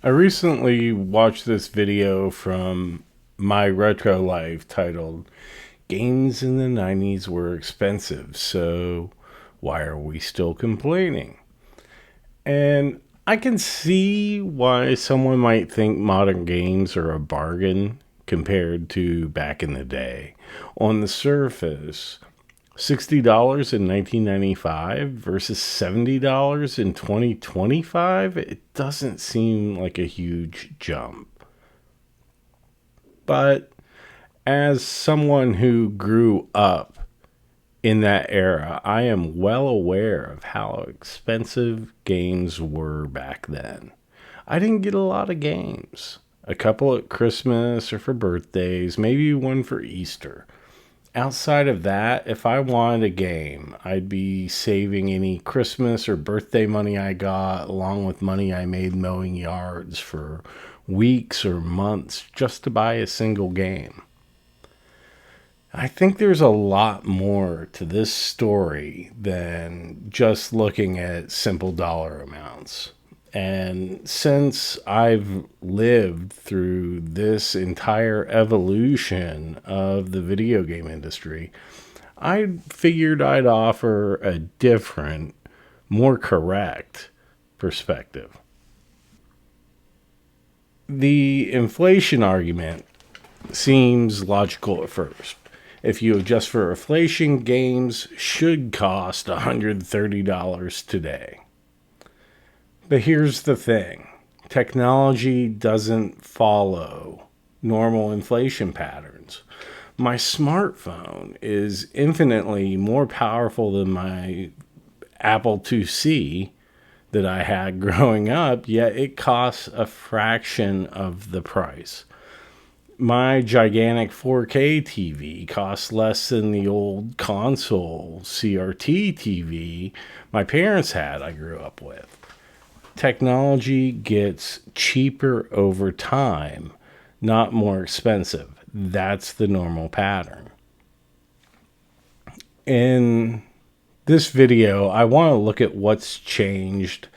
I recently watched this video from My Retro Life titled Games in the 90s Were Expensive, so why are we still complaining? And I can see why someone might think modern games are a bargain compared to back in the day. On the surface, $60 in 1995 versus $70 in 2025, it doesn't seem like a huge jump. But as someone who grew up in that era, I am well aware of how expensive games were back then. I didn't get a lot of games. A couple at Christmas or for birthdays, maybe one for Easter. Outside of that, if I wanted a game, I'd be saving any Christmas or birthday money I got, along with money I made mowing yards, for weeks or months just to buy a single game. I think there's a lot more to this story than just looking at simple dollar amounts. And since I've lived through this entire evolution of the video game industry, I figured I'd offer a different, more correct perspective. The inflation argument seems logical at first. If you adjust for inflation, games should cost $130 today. But here's the thing. Technology doesn't follow normal inflation patterns. My smartphone is infinitely more powerful than my Apple IIc that I had growing up, yet it costs a fraction of the price. My gigantic 4K TV costs less than the old console CRT TV my parents had I grew up with. Technology gets cheaper over time, not more expensive. That's the normal pattern. In this video, I want to look at what's changed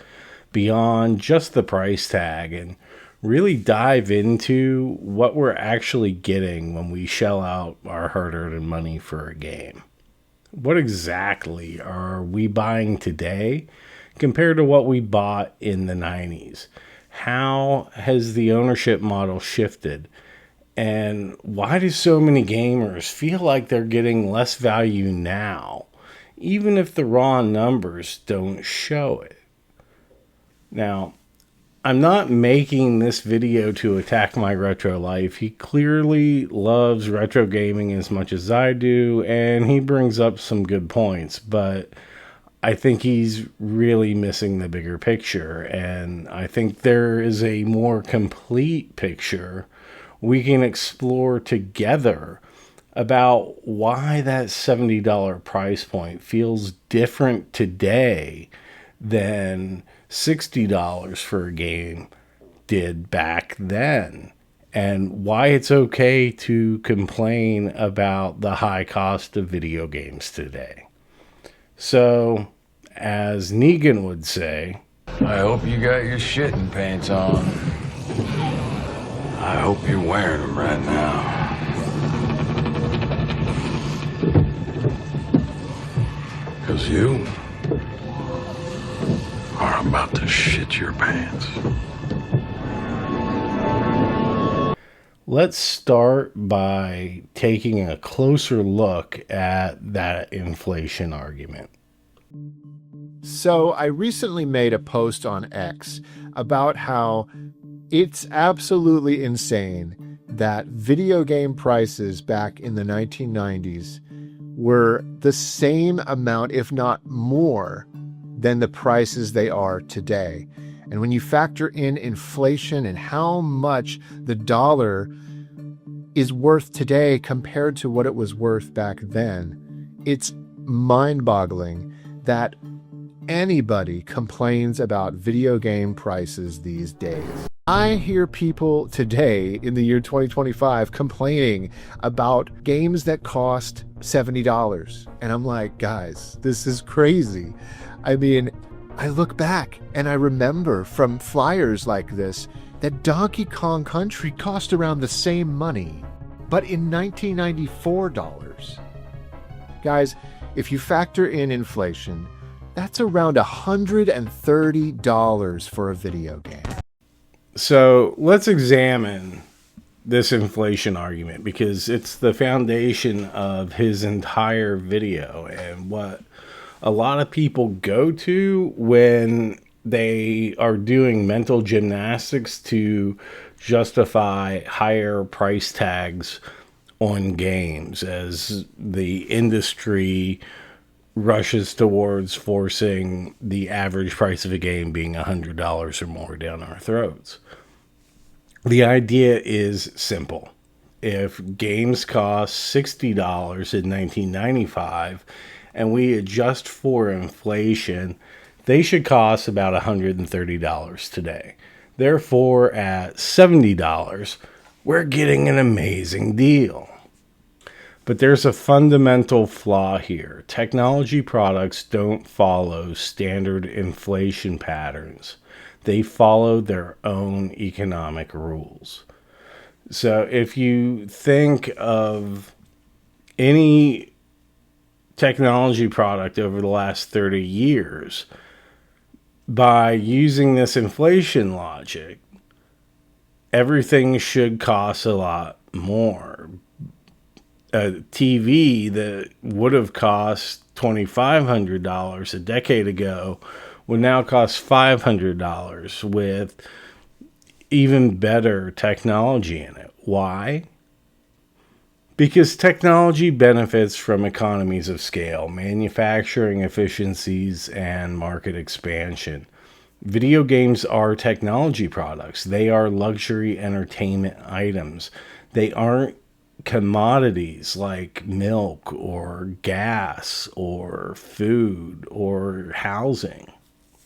beyond just the price tag and really dive into what we're actually getting when we shell out our hard-earned money for a game. What exactly are we buying today compared to what we bought in the 90s? How has the ownership model shifted? And why do so many gamers feel like they're getting less value now, even if the raw numbers don't show it? Now, I'm not making this video to attack my retro life. He clearly loves retro gaming as much as I do, and he brings up some good points, but I think he's really missing the bigger picture, and I think there is a more complete picture we can explore together about why that $70 price point feels different today than $60 for a game did back then, and why it's okay to complain about the high cost of video games today. So, as Negan would say, I hope you got your shitting pants on. I hope you're wearing them right now. Because you are about to shit your pants. let's start by taking a closer look at that inflation argument. So I recently made a post on X about how it's absolutely insane that video game prices back in the 1990s were the same amount, if not more, than the prices they are today. And when you factor in inflation and how much the dollar is worth today compared to what it was worth back then, it's mind-boggling that anybody complains about video game prices these days. I hear people today in the year 2025 complaining about games that cost $70. And I'm like, guys, this is crazy. I mean, I look back and I remember from flyers like this that Donkey Kong Country cost around the same money, but in 1994 dollars. Guys, if you factor in inflation, that's around $130 for a video game. So let's examine this inflation argument, because it's the foundation of his entire video and what a lot of people go to when they are doing mental gymnastics to justify higher price tags on games as the industry rushes towards forcing the average price of a game being $100 or more down our throats. The idea is simple. If games cost $60 in 1995 and we adjust for inflation, they should cost about $130 today. Therefore, at $70, we're getting an amazing deal. But there's a fundamental flaw here. Technology products don't follow standard inflation patterns. They follow their own economic rules. So if you think of any technology product over the last 30 years, by using this inflation logic, everything should cost a lot more. A TV that would have cost $2,500 a decade ago would now cost $500 with even better technology in it. Why? Because technology benefits from economies of scale, manufacturing efficiencies, and market expansion. Video games are technology products. They are luxury entertainment items. They aren't commodities like milk or gas or food or housing.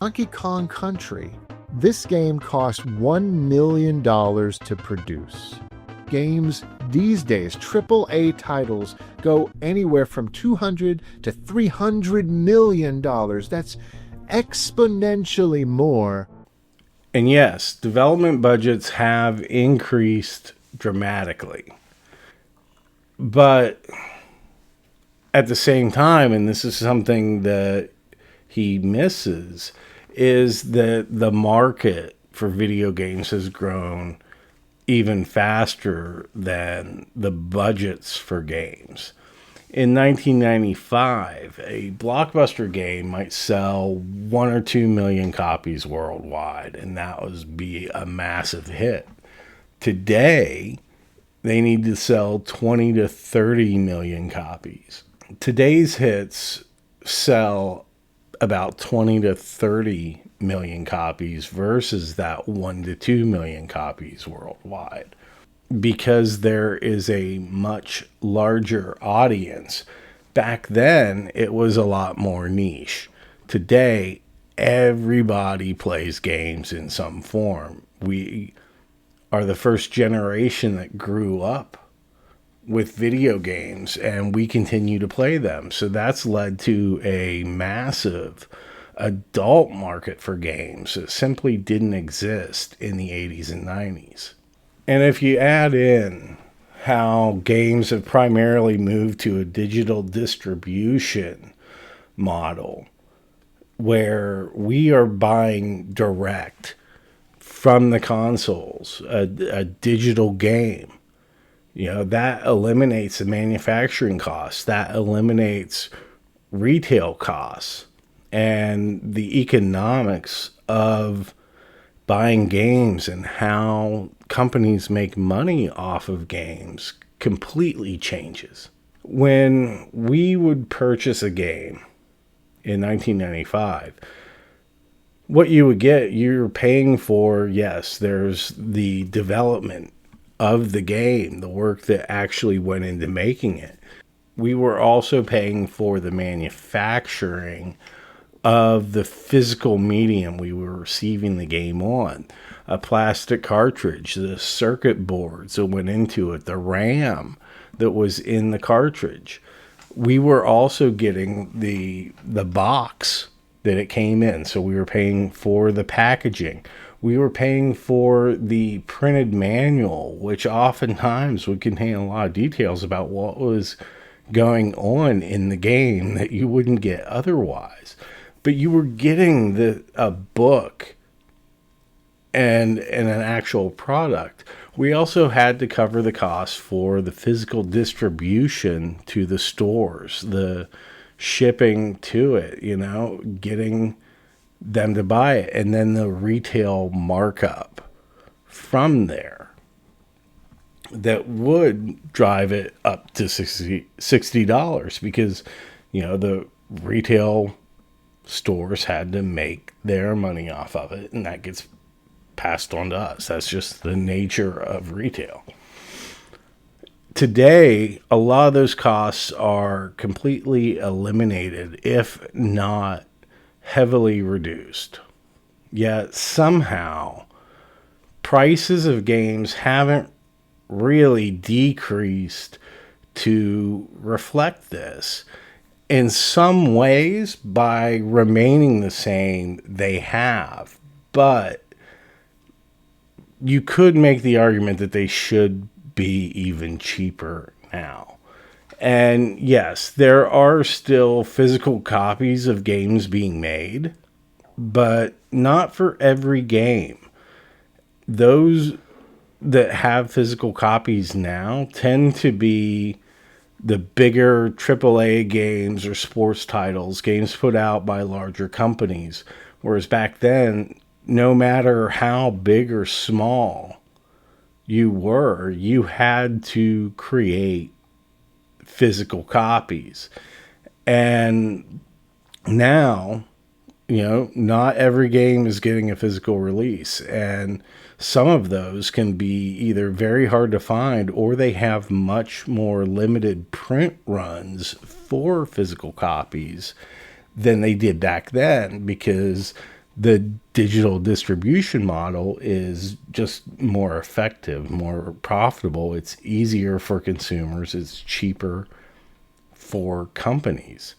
Donkey Kong Country. This game cost $1 million to produce. Games these days, AAA titles, go anywhere from $200 to $300 million. That's exponentially more. And yes, development budgets have increased dramatically. But at the same time, and this is something that he misses, is that the market for video games has grown even faster than the budgets for games. In 1995, a blockbuster game might sell 1 or 2 million copies worldwide, and that would be a massive hit. Today, they need to sell 20 to 30 million copies. Today's hits sell about 20 to 30 million copies versus that 1 to 2 million copies worldwide, because there is a much larger audience. Back then, it was a lot more niche. Today, everybody plays games in some form. We are the first generation that grew up with video games, and we continue to play them. So that's led to a massive adult market for games that simply didn't exist in the 80s and 90s. And if you add in how games have primarily moved to a digital distribution model, where we are buying direct from the consoles, a digital game, that eliminates the manufacturing costs, that eliminates retail costs, and the economics of buying games and how companies make money off of games completely changes. When we would purchase a game in 1995, what you would get, you're paying for, yes, there's the development of the game, the work that actually went into making it. We were also paying for the manufacturing of the physical medium we were receiving the game on. A plastic cartridge, the circuit boards that went into it, the RAM that was in the cartridge. We were also getting the box that it came in. So we were paying for the packaging. We were paying for the printed manual, which oftentimes would contain a lot of details about what was going on in the game that you wouldn't get otherwise. But you were getting a book and an actual product. We also had to cover the cost for the physical distribution to the stores, the shipping to it, getting them to buy it, and then the retail markup from there that would drive it up to $60 because, the retail stores had to make their money off of it, and that gets passed on to us. That's just the nature of retail. Today, a lot of those costs are completely eliminated, if not heavily reduced. Yet somehow, prices of games haven't really decreased to reflect this. In some ways, by remaining the same, they have. But you could make the argument that they should be even cheaper now. And yes, there are still physical copies of games being made, but not for every game. Those that have physical copies now tend to be the bigger AAA games or sports titles, games put out by larger companies. Whereas back then, no matter how big or small you were, you had to create physical copies. And now, not every game is getting a physical release. And some of those can be either very hard to find, or they have much more limited print runs for physical copies than they did back then, because the digital distribution model is just more effective, more profitable. It's easier for consumers. It's cheaper for companies.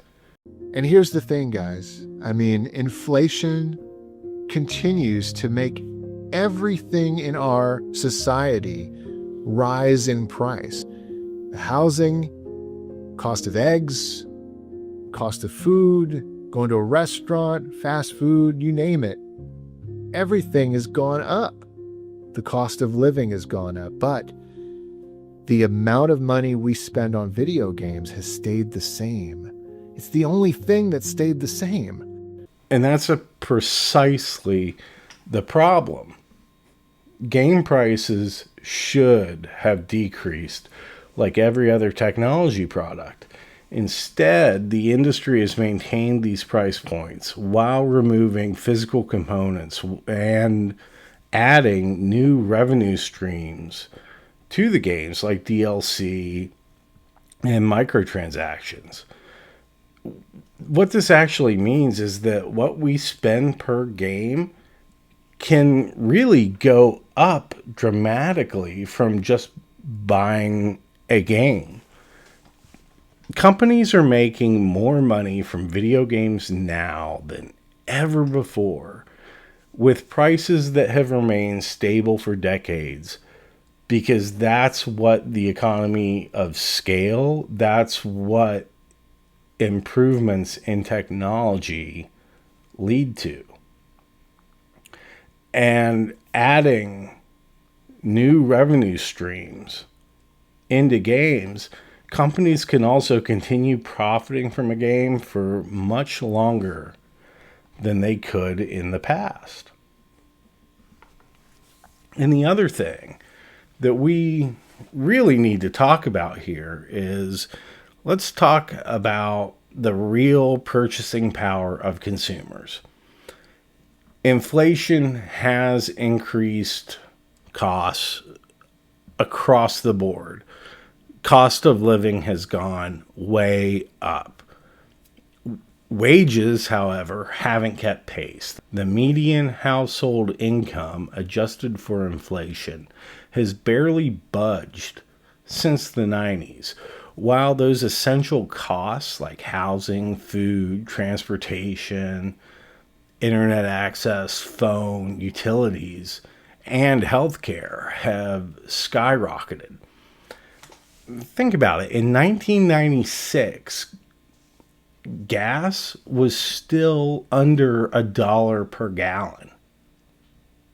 And here's the thing, guys. I mean, inflation continues to make everything in our society rise in price. Housing, cost of eggs, cost of food, going to a restaurant, fast food, you name it. Everything has gone up. The cost of living has gone up, but the amount of money we spend on video games has stayed the same. It's the only thing that stayed the same. And that's precisely the problem. Game prices should have decreased like every other technology product. Instead, the industry has maintained these price points while removing physical components and adding new revenue streams to the games like DLC and microtransactions. What this actually means is that what we spend per game can really go up dramatically from just buying a game. Companies are making more money from video games now than ever before, with prices that have remained stable for decades, because that's what the economy of scale, that's what improvements in technology lead to. And adding new revenue streams into games, companies can also continue profiting from a game for much longer than they could in the past. And the other thing that we really need to talk about here is, let's talk about the real purchasing power of consumers. Inflation has increased costs across the board. Cost of living has gone way up. Wages, however, haven't kept pace. The median household income, adjusted for inflation, has barely budged since the 90s, while those essential costs like housing, food, transportation, internet access, phone, utilities, and healthcare have skyrocketed. Think about it. In 1996, gas was still under $1 per gallon.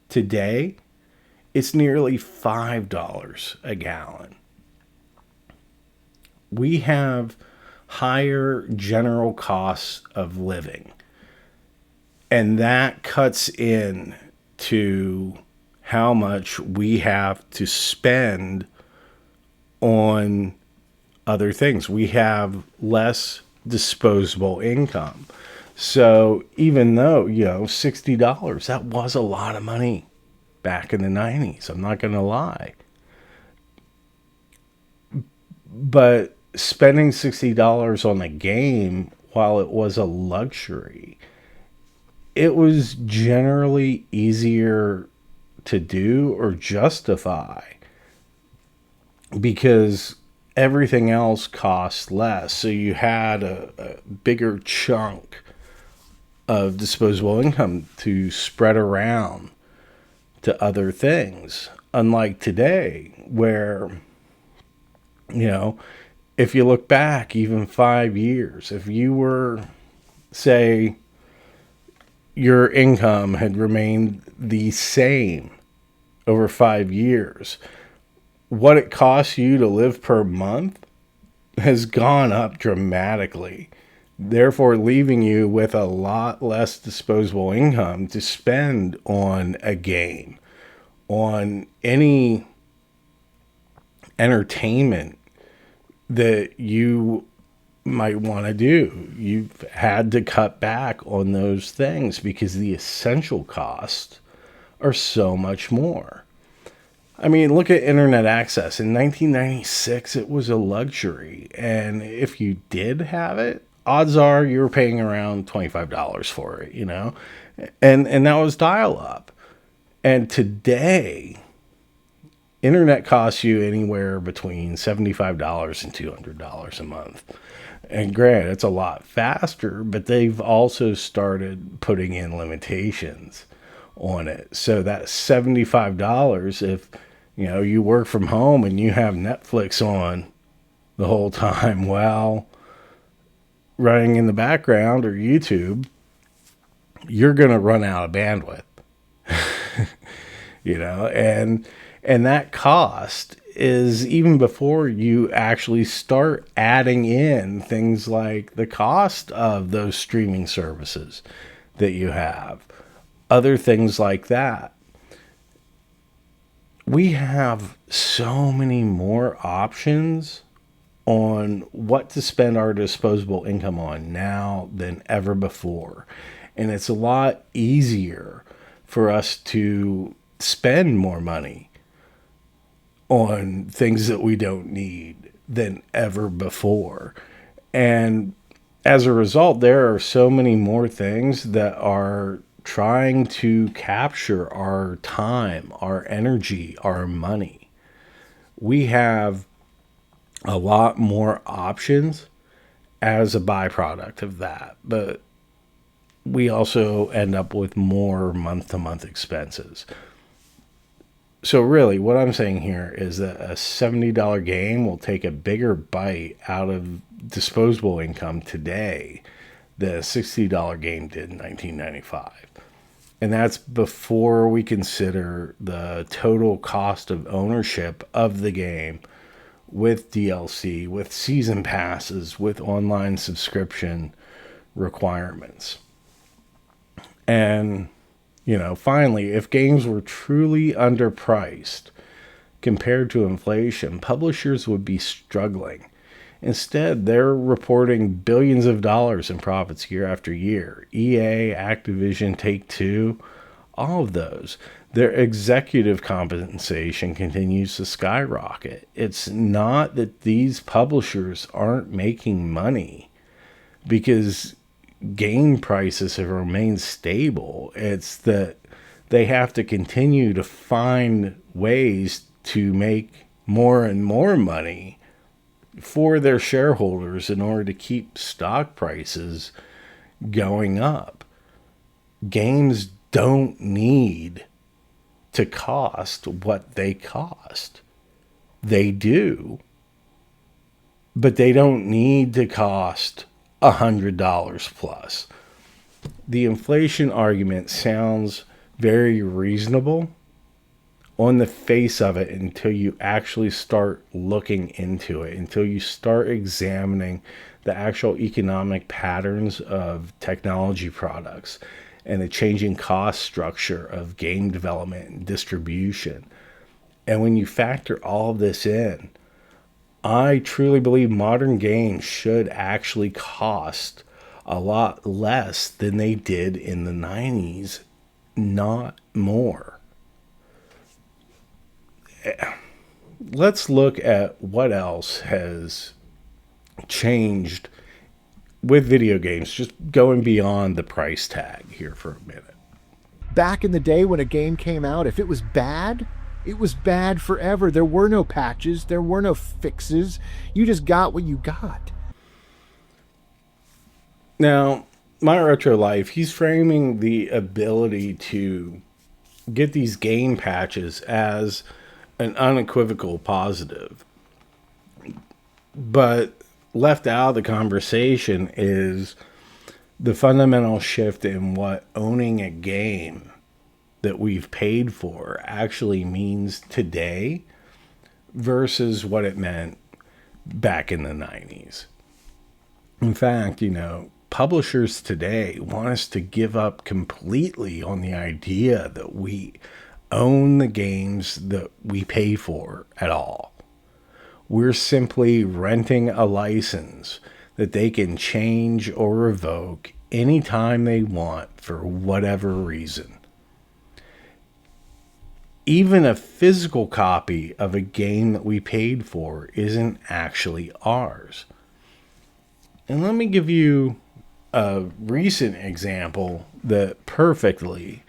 Today, it's nearly $5 a gallon. We have higher general costs of living. And that cuts in to how much we have to spend on other things. We have less disposable income. So even though, $60, that was a lot of money back in the 90s. I'm not going to lie. But spending $60 on a game, while it was a luxury, it was generally easier to do or justify because everything else costs less. So you had a bigger chunk of disposable income to spread around to other things. Unlike today, where, if you look back even 5 years, if you were, say, your income had remained the same over 5 years, what it costs you to live per month has gone up dramatically, therefore leaving you with a lot less disposable income to spend on a game, on any entertainment that you might want to do. You've had to cut back on those things because the essential costs are so much more. I mean, look at internet access. In 1996, it was a luxury. And if you did have it, odds are you were paying around $25 for it, And that was dial-up. And today, internet costs you anywhere between $75 and $200 a month. And granted, it's a lot faster, but they've also started putting in limitations on it. So that $75, if you work from home and you have Netflix on the whole time while running in the background or YouTube, you're going to run out of bandwidth. And that cost is even before you actually start adding in things like the cost of those streaming services that you have, other things like that. We have so many more options on what to spend our disposable income on now than ever before. And it's a lot easier for us to spend more money on things that we don't need than ever before. And as a result, there are so many more things that are trying to capture our time, our energy, our money. We have a lot more options as a byproduct of that, but we also end up with more month-to-month expenses. So really, what I'm saying here is that a $70 game will take a bigger bite out of disposable income today than a $60 game did in 1995. And that's before we consider the total cost of ownership of the game with DLC, with season passes, with online subscription requirements. And, finally, if games were truly underpriced compared to inflation, publishers would be struggling. Instead, they're reporting billions of dollars in profits year after year. EA, Activision, Take-Two, all of those. Their executive compensation continues to skyrocket. It's not that these publishers aren't making money because game prices have remained stable. It's that they have to continue to find ways to make more and more money for their shareholders in order to keep stock prices going up. games don't need to cost what they cost. They do, but they don't need to cost $100 plus. The inflation argument sounds very reasonable on the face of it until you actually start looking into it, until you start examining the actual economic patterns of technology products and the changing cost structure of game development and distribution. And when you factor all of this in, I truly believe modern games should actually cost a lot less than they did in the 90s, not more. Let's look at what else has changed with video games, just going beyond the price tag here for a minute. Back in the day when a game came out, if it was bad forever. There were no patches. There were no fixes. You just got what you got. Now, My Retro Life, he's framing the ability to get these game patches as an unequivocal positive. But left out of the conversation is the fundamental shift in what owning a game that we've paid for actually means today versus what it meant back in the 90s. In fact, publishers today want us to give up completely on the idea that we own the games that we pay for at all. We're simply renting a license that they can change or revoke anytime they want for whatever reason. Even a physical copy of a game that we paid for isn't actually ours. And let me give you a recent example that perfectly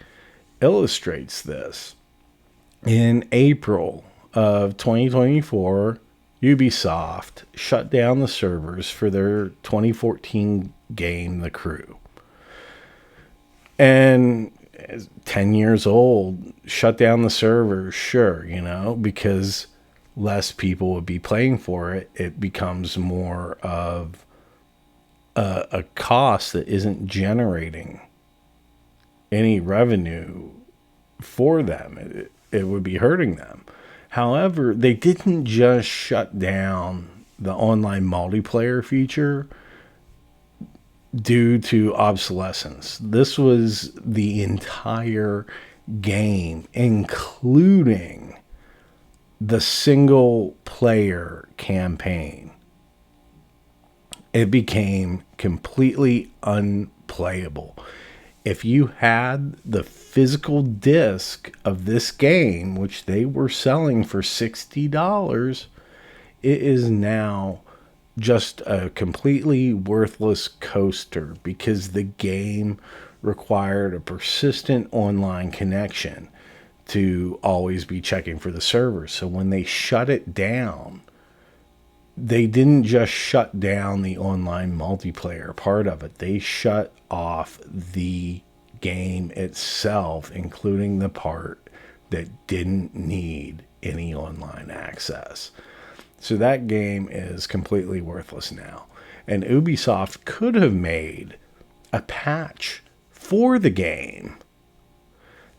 illustrates this. In April of 2024, Ubisoft shut down the servers for their 2014 game, The Crew. And 10 years old, shut down the servers, sure, because less people would be playing for it. It becomes more of a cost that isn't generating any revenue for them. It would be hurting them. However, they didn't just shut down the online multiplayer feature due to obsolescence. This was the entire game, including the single player campaign. It became completely unplayable. If you had the physical disc of this game, which they were selling for $60, it is now just a completely worthless coaster because the game required a persistent online connection to always be checking for the servers. So when they shut it down, they didn't just shut down the online multiplayer part of it. They shut off the game itself, including the part that didn't need any online access. So that game is completely worthless now. And Ubisoft could have made a patch for the game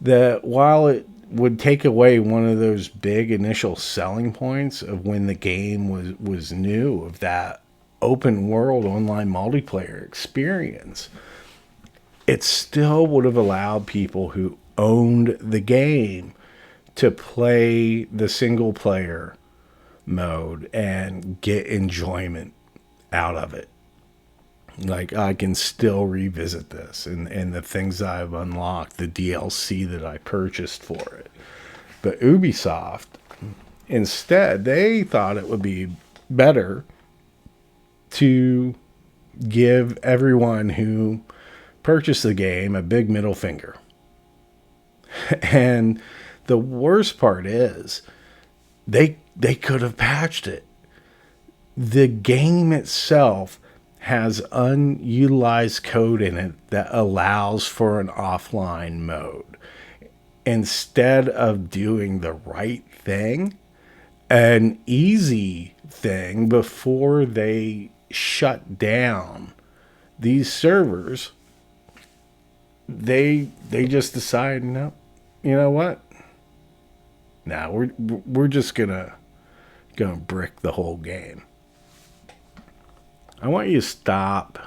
that, while it would take away one of those big initial selling points of when the game was new, of that open world online multiplayer experience, it still would have allowed people who owned the game to play the single player mode and get enjoyment out of it. Like, I can still revisit this and the things I've unlocked, the DLC that I purchased for it. But Ubisoft, instead, they thought it would be better to give everyone who purchased the game a big middle finger. And the worst part is they could have patched it. The game itself has unutilized code in it that allows for an offline mode. Instead of doing the right thing, an easy thing before they shut down these servers, they just decide, no, you know what? Now we're just gonna brick the whole game. I want you to stop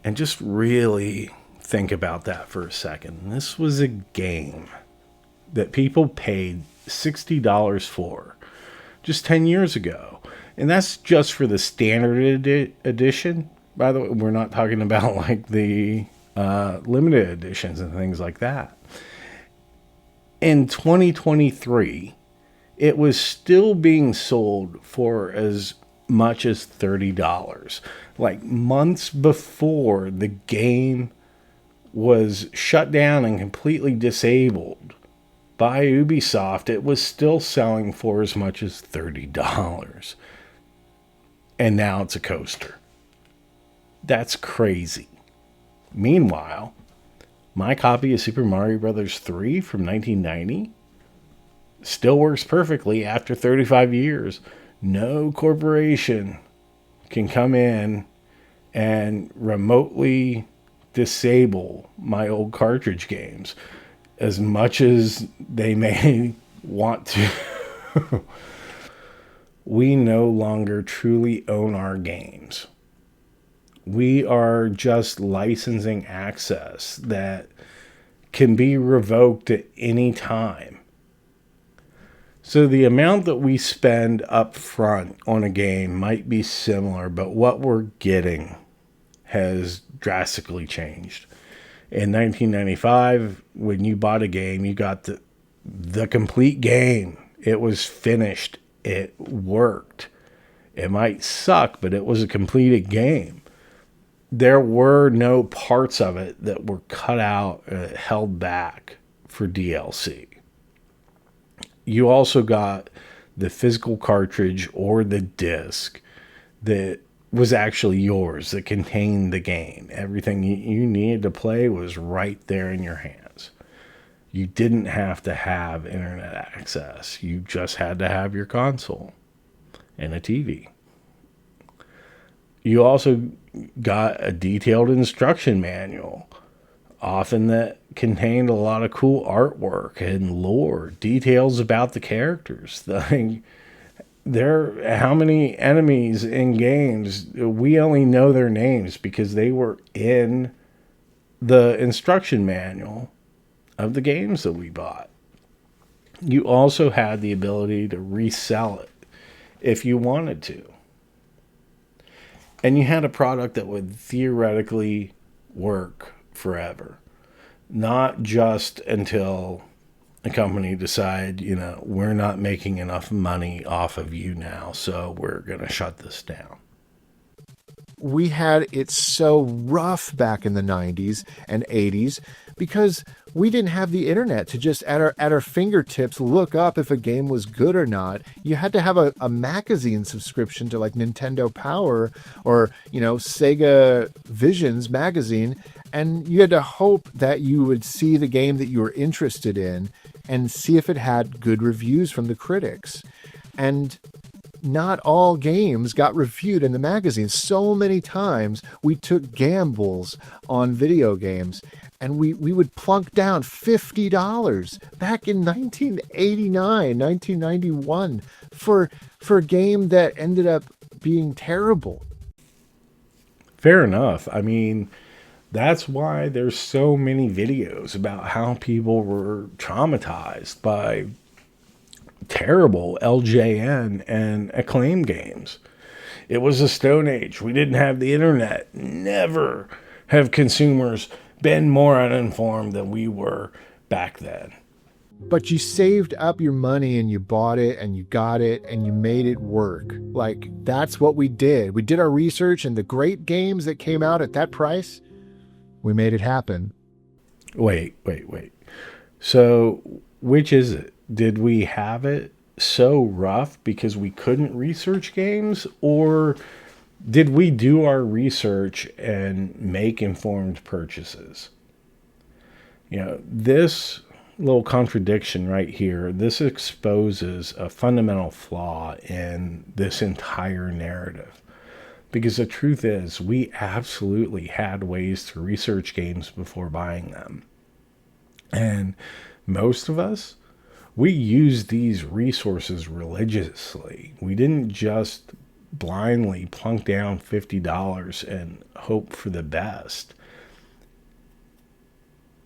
and just really think about that for a second. This was a game that people paid $60 for just 10 years ago. And that's just for the standard edition. By the way, we're not talking about like the limited editions and things like that. In 2023, it was still being sold for as much as $30. Like months before the game was shut down and completely disabled by Ubisoft, it was still selling for as much as $30. And now it's a coaster. That's crazy. Meanwhile, my copy of Super Mario Bros. 3 from 1990 still works perfectly after 35 years. No corporation can come in and remotely disable my old cartridge games as much as they may want to. We no longer truly own our games. We are just licensing access that can be revoked at any time. So the amount that we spend up front on a game might be similar, but what we're getting has drastically changed. In 1995, when you bought a game, you got the complete game. It was finished. It worked. It might suck, but it was a completed game. There were no parts of it that were cut out, held back for DLC. You also got the physical cartridge or the disc that was actually yours, that contained the game. Everything you needed to play was right there in your hands. You didn't have to have internet access. You just had to have your console and a TV. You also got a detailed instruction manual, often that contained a lot of cool artwork and lore, details about the characters. How many enemies in games, we only know their names because they were in the instruction manual of the games that we bought. You also had the ability to resell it if you wanted to. And you had a product that would theoretically work forever. Not just until a company decided, we're not making enough money off of you now, so we're going to shut this down. We had it so rough back in the 90s and 80s because we didn't have the internet to just at our fingertips look up if a game was good or not. You had to have a magazine subscription to like Nintendo Power or, Sega Visions magazine. And you had to hope that you would see the game that you were interested in and see if it had good reviews from the critics. And not all games got reviewed in the magazine. So many times we took gambles on video games and we would plunk down $50 back in 1989, 1991 for a game that ended up being terrible. Fair enough. I mean, that's why there's so many videos about how people were traumatized by terrible LJN and Acclaim games. It was a stone age. We didn't have the internet. Never have consumers been more uninformed than we were back then. But you saved up your money and you bought it and you got it and you made it work. Like, that's what we did. We did our research, and the great games that came out at that price, we made it happen. Wait. So, which is it? Did we have it so rough because we couldn't research games, or Did we do our research and make informed purchases? This little contradiction right here, this exposes a fundamental flaw in this entire narrative. Because the truth is, we absolutely had ways to research games before buying them. And most of us, we used these resources religiously. We didn't just blindly plunk down $50 and hope for the best.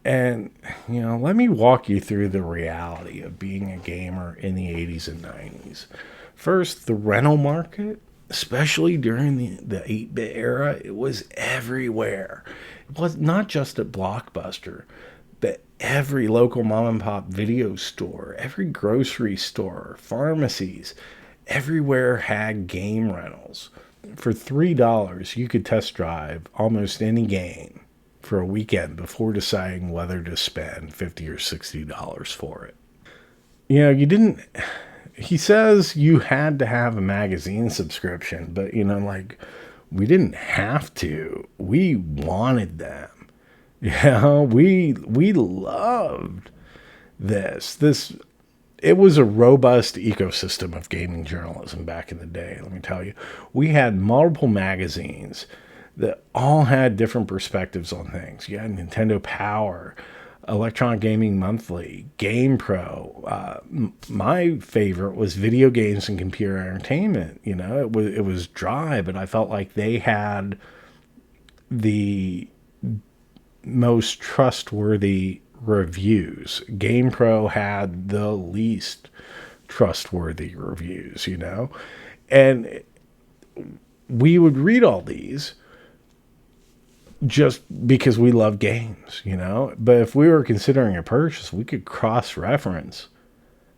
And, let me walk you through the reality of being a gamer in the 80s and 90s. First, the rental market, especially during the 8-bit era, it was everywhere. It was not just at Blockbuster, but every local mom and pop video store, every grocery store, pharmacies, everywhere had game rentals. For $3, you could test drive almost any game for a weekend before deciding whether to spend $50 or $60 for it. You didn't. He says you had to have a magazine subscription, but we didn't have to. We wanted them. We loved this. It was a robust ecosystem of gaming journalism back in the day, let me tell you. We had multiple magazines that all had different perspectives on things. You had Nintendo Power, Electronic Gaming Monthly, Game Pro. My favorite was Video Games and Computer Entertainment. It was dry, but I felt like they had the most trustworthy reviews. Game Pro had the least trustworthy reviews, and we would read all these just because we love games, but if we were considering a purchase, we could cross-reference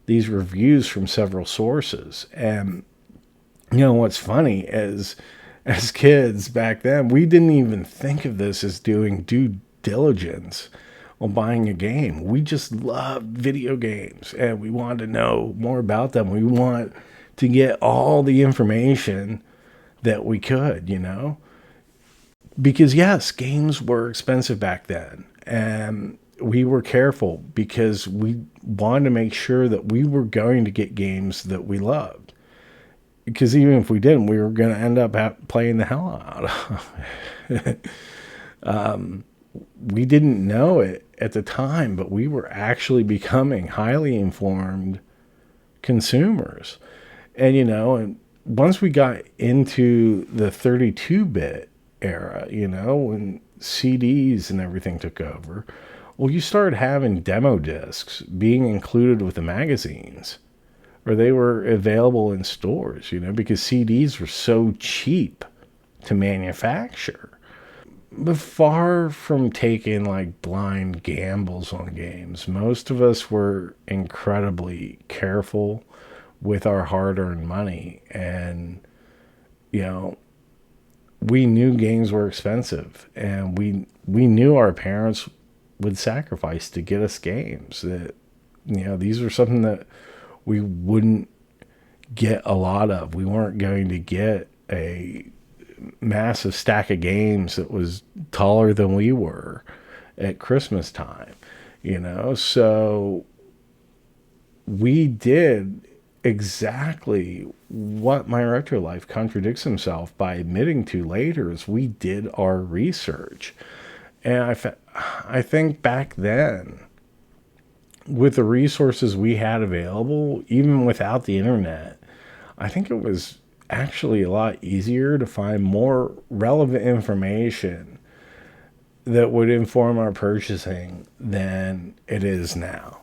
these reviews from several sources. And what's funny is, as kids back then, we didn't even think of this as doing due diligence on buying a game. We just loved video games and we wanted to know more about them. We want to get all the information that we could, because yes, games were expensive back then, and we were careful because we wanted to make sure that we were going to get games that we loved. Because even if we didn't, we were going to end up playing the hell out of it. We didn't know it at the time, but we were actually becoming highly informed consumers. And, and once we got into the 32-bit era, when CDs and everything took over, well, you started having demo discs being included with the magazines, or they were available in stores, because CDs were so cheap to manufacture. But far from taking blind gambles on games, most of us were incredibly careful with our hard-earned money, and we knew games were expensive, and we knew our parents would sacrifice to get us games that, these were something that we wouldn't get a lot of. We weren't going to get a massive stack of games that was taller than we were at Christmas time, so we did exactly what My Retro Life contradicts himself by admitting to later, is we did our research. And I think back then, with the resources we had available, even without the internet, I think it was actually a lot easier to find more relevant information that would inform our purchasing than it is now.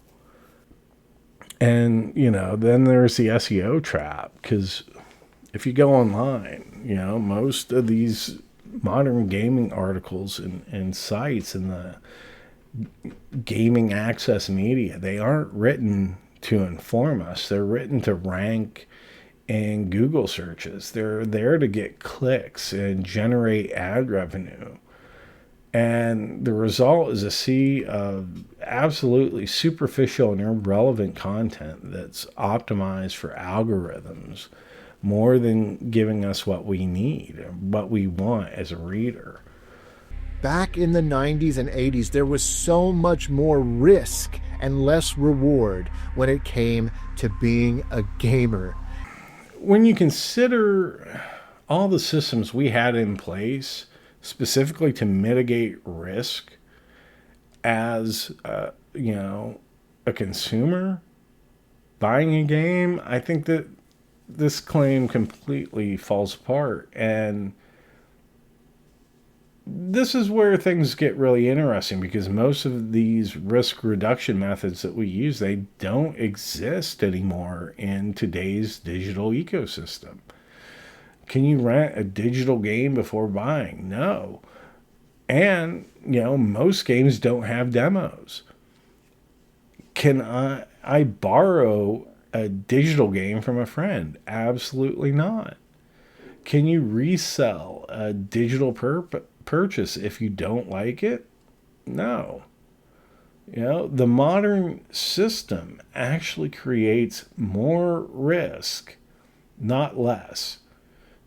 And, then there's the SEO trap, because if you go online, most of these modern gaming articles and sites and the gaming access media, they aren't written to inform us. They're written to rank in Google searches. They're there to get clicks and generate ad revenue. And the result is a sea of absolutely superficial and irrelevant content that's optimized for algorithms more than giving us what we need, what we want as a reader. Back in the 90s and 80s, there was so much more risk and less reward when it came to being a gamer. When you consider all the systems we had in place specifically to mitigate risk as, a consumer buying a game, I think that this claim completely falls apart. And this is where things get really interesting, because most of these risk reduction methods that we use, they don't exist anymore in today's digital ecosystem. Can you rent a digital game before buying? No. And, most games don't have demos. Can I borrow a digital game from a friend? Absolutely not. Can you resell a digital purchase if you don't like it? No. The modern system actually creates more risk, not less.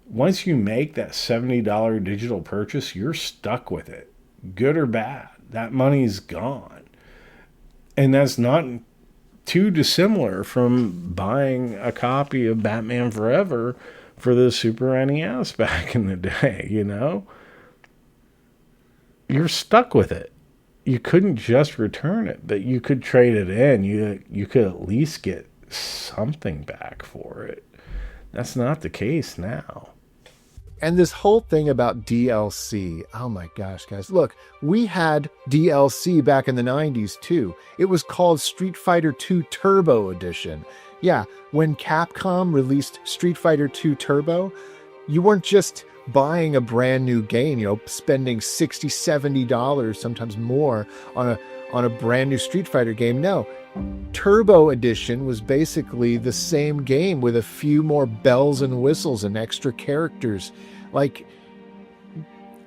Once you make that $70 digital purchase, you're stuck with it, good or bad. That money's gone. And that's not too dissimilar from buying a copy of Batman Forever for the Super NES back in the day, You're stuck with it. You couldn't just return it, but you could trade it in. You could at least get something back for it. That's not the case now. And this whole thing about DLC, oh my gosh, guys. Look, we had DLC back in the 90s too. It was called Street Fighter 2 Turbo Edition. Yeah, when Capcom released Street Fighter 2 Turbo, you weren't just buying a brand new game, spending $60, $70, sometimes more on a brand new Street Fighter game. No, Turbo Edition was basically the same game with a few more bells and whistles and extra characters. Like,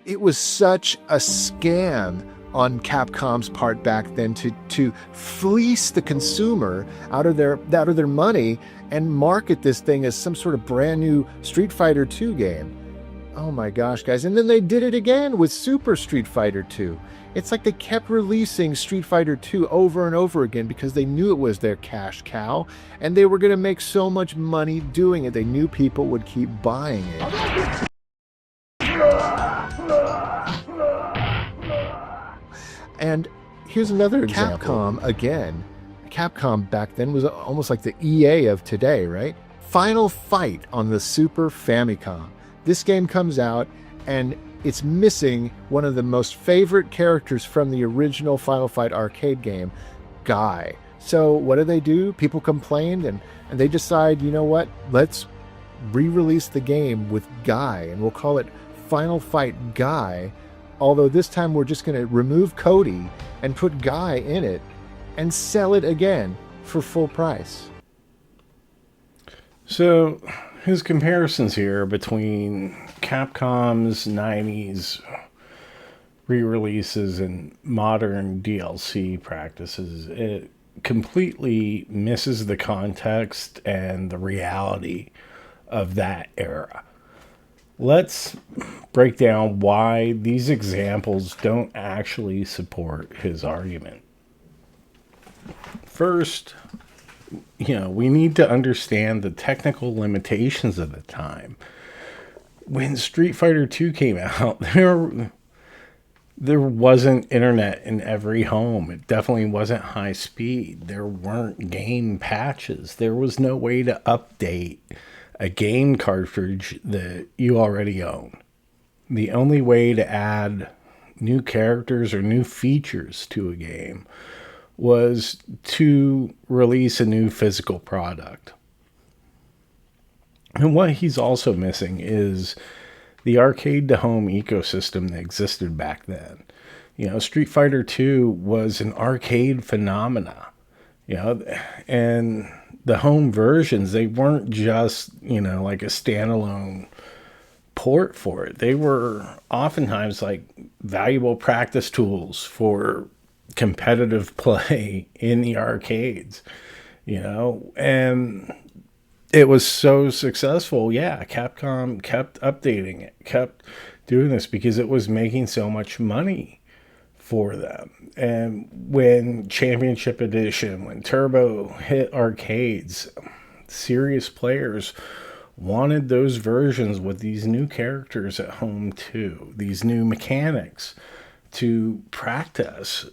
it was such a scam on Capcom's part back then to fleece the consumer out of their money and market this thing as some sort of brand new Street Fighter 2 game. Oh my gosh, guys. And then they did it again with Super Street Fighter 2. It's like they kept releasing Street Fighter 2 over and over again because they knew it was their cash cow and they were going to make so much money doing it. They knew people would keep buying it. And here's another example. Capcom again. Capcom back then was almost like the EA of today, right? Final Fight on the Super Famicom. This game comes out and it's missing one of the most favorite characters from the original Final Fight arcade game, Guy. So what do? People complained and they decide, you know what? Let's re-release the game with Guy and we'll call it Final Fight Guy. Although this time we're just going to remove Cody and put Guy in it and sell it again for full price. So his comparisons here between Capcom's 90s re-releases and modern DLC practices, it completely misses the context and the reality of that era. Let's break down why these examples don't actually support his argument. First, we need to understand the technical limitations of the time. When Street Fighter 2 came out, there wasn't internet in every home. It definitely wasn't high speed. There weren't game patches. There was no way to update a game cartridge that you already own. The only way to add new characters or new features to a game was to release a new physical product. And what he's also missing is the arcade-to-home ecosystem that existed back then. Street Fighter 2 was an arcade phenomena, and the home versions, they weren't just, like a standalone port for it. They were oftentimes like valuable practice tools for competitive play in the arcades, and it was so successful. Yeah, Capcom kept updating it, kept doing this because it was making so much money for them. And when Championship Edition, when Turbo hit arcades, serious players wanted those versions with these new characters at home too, these new mechanics to practice.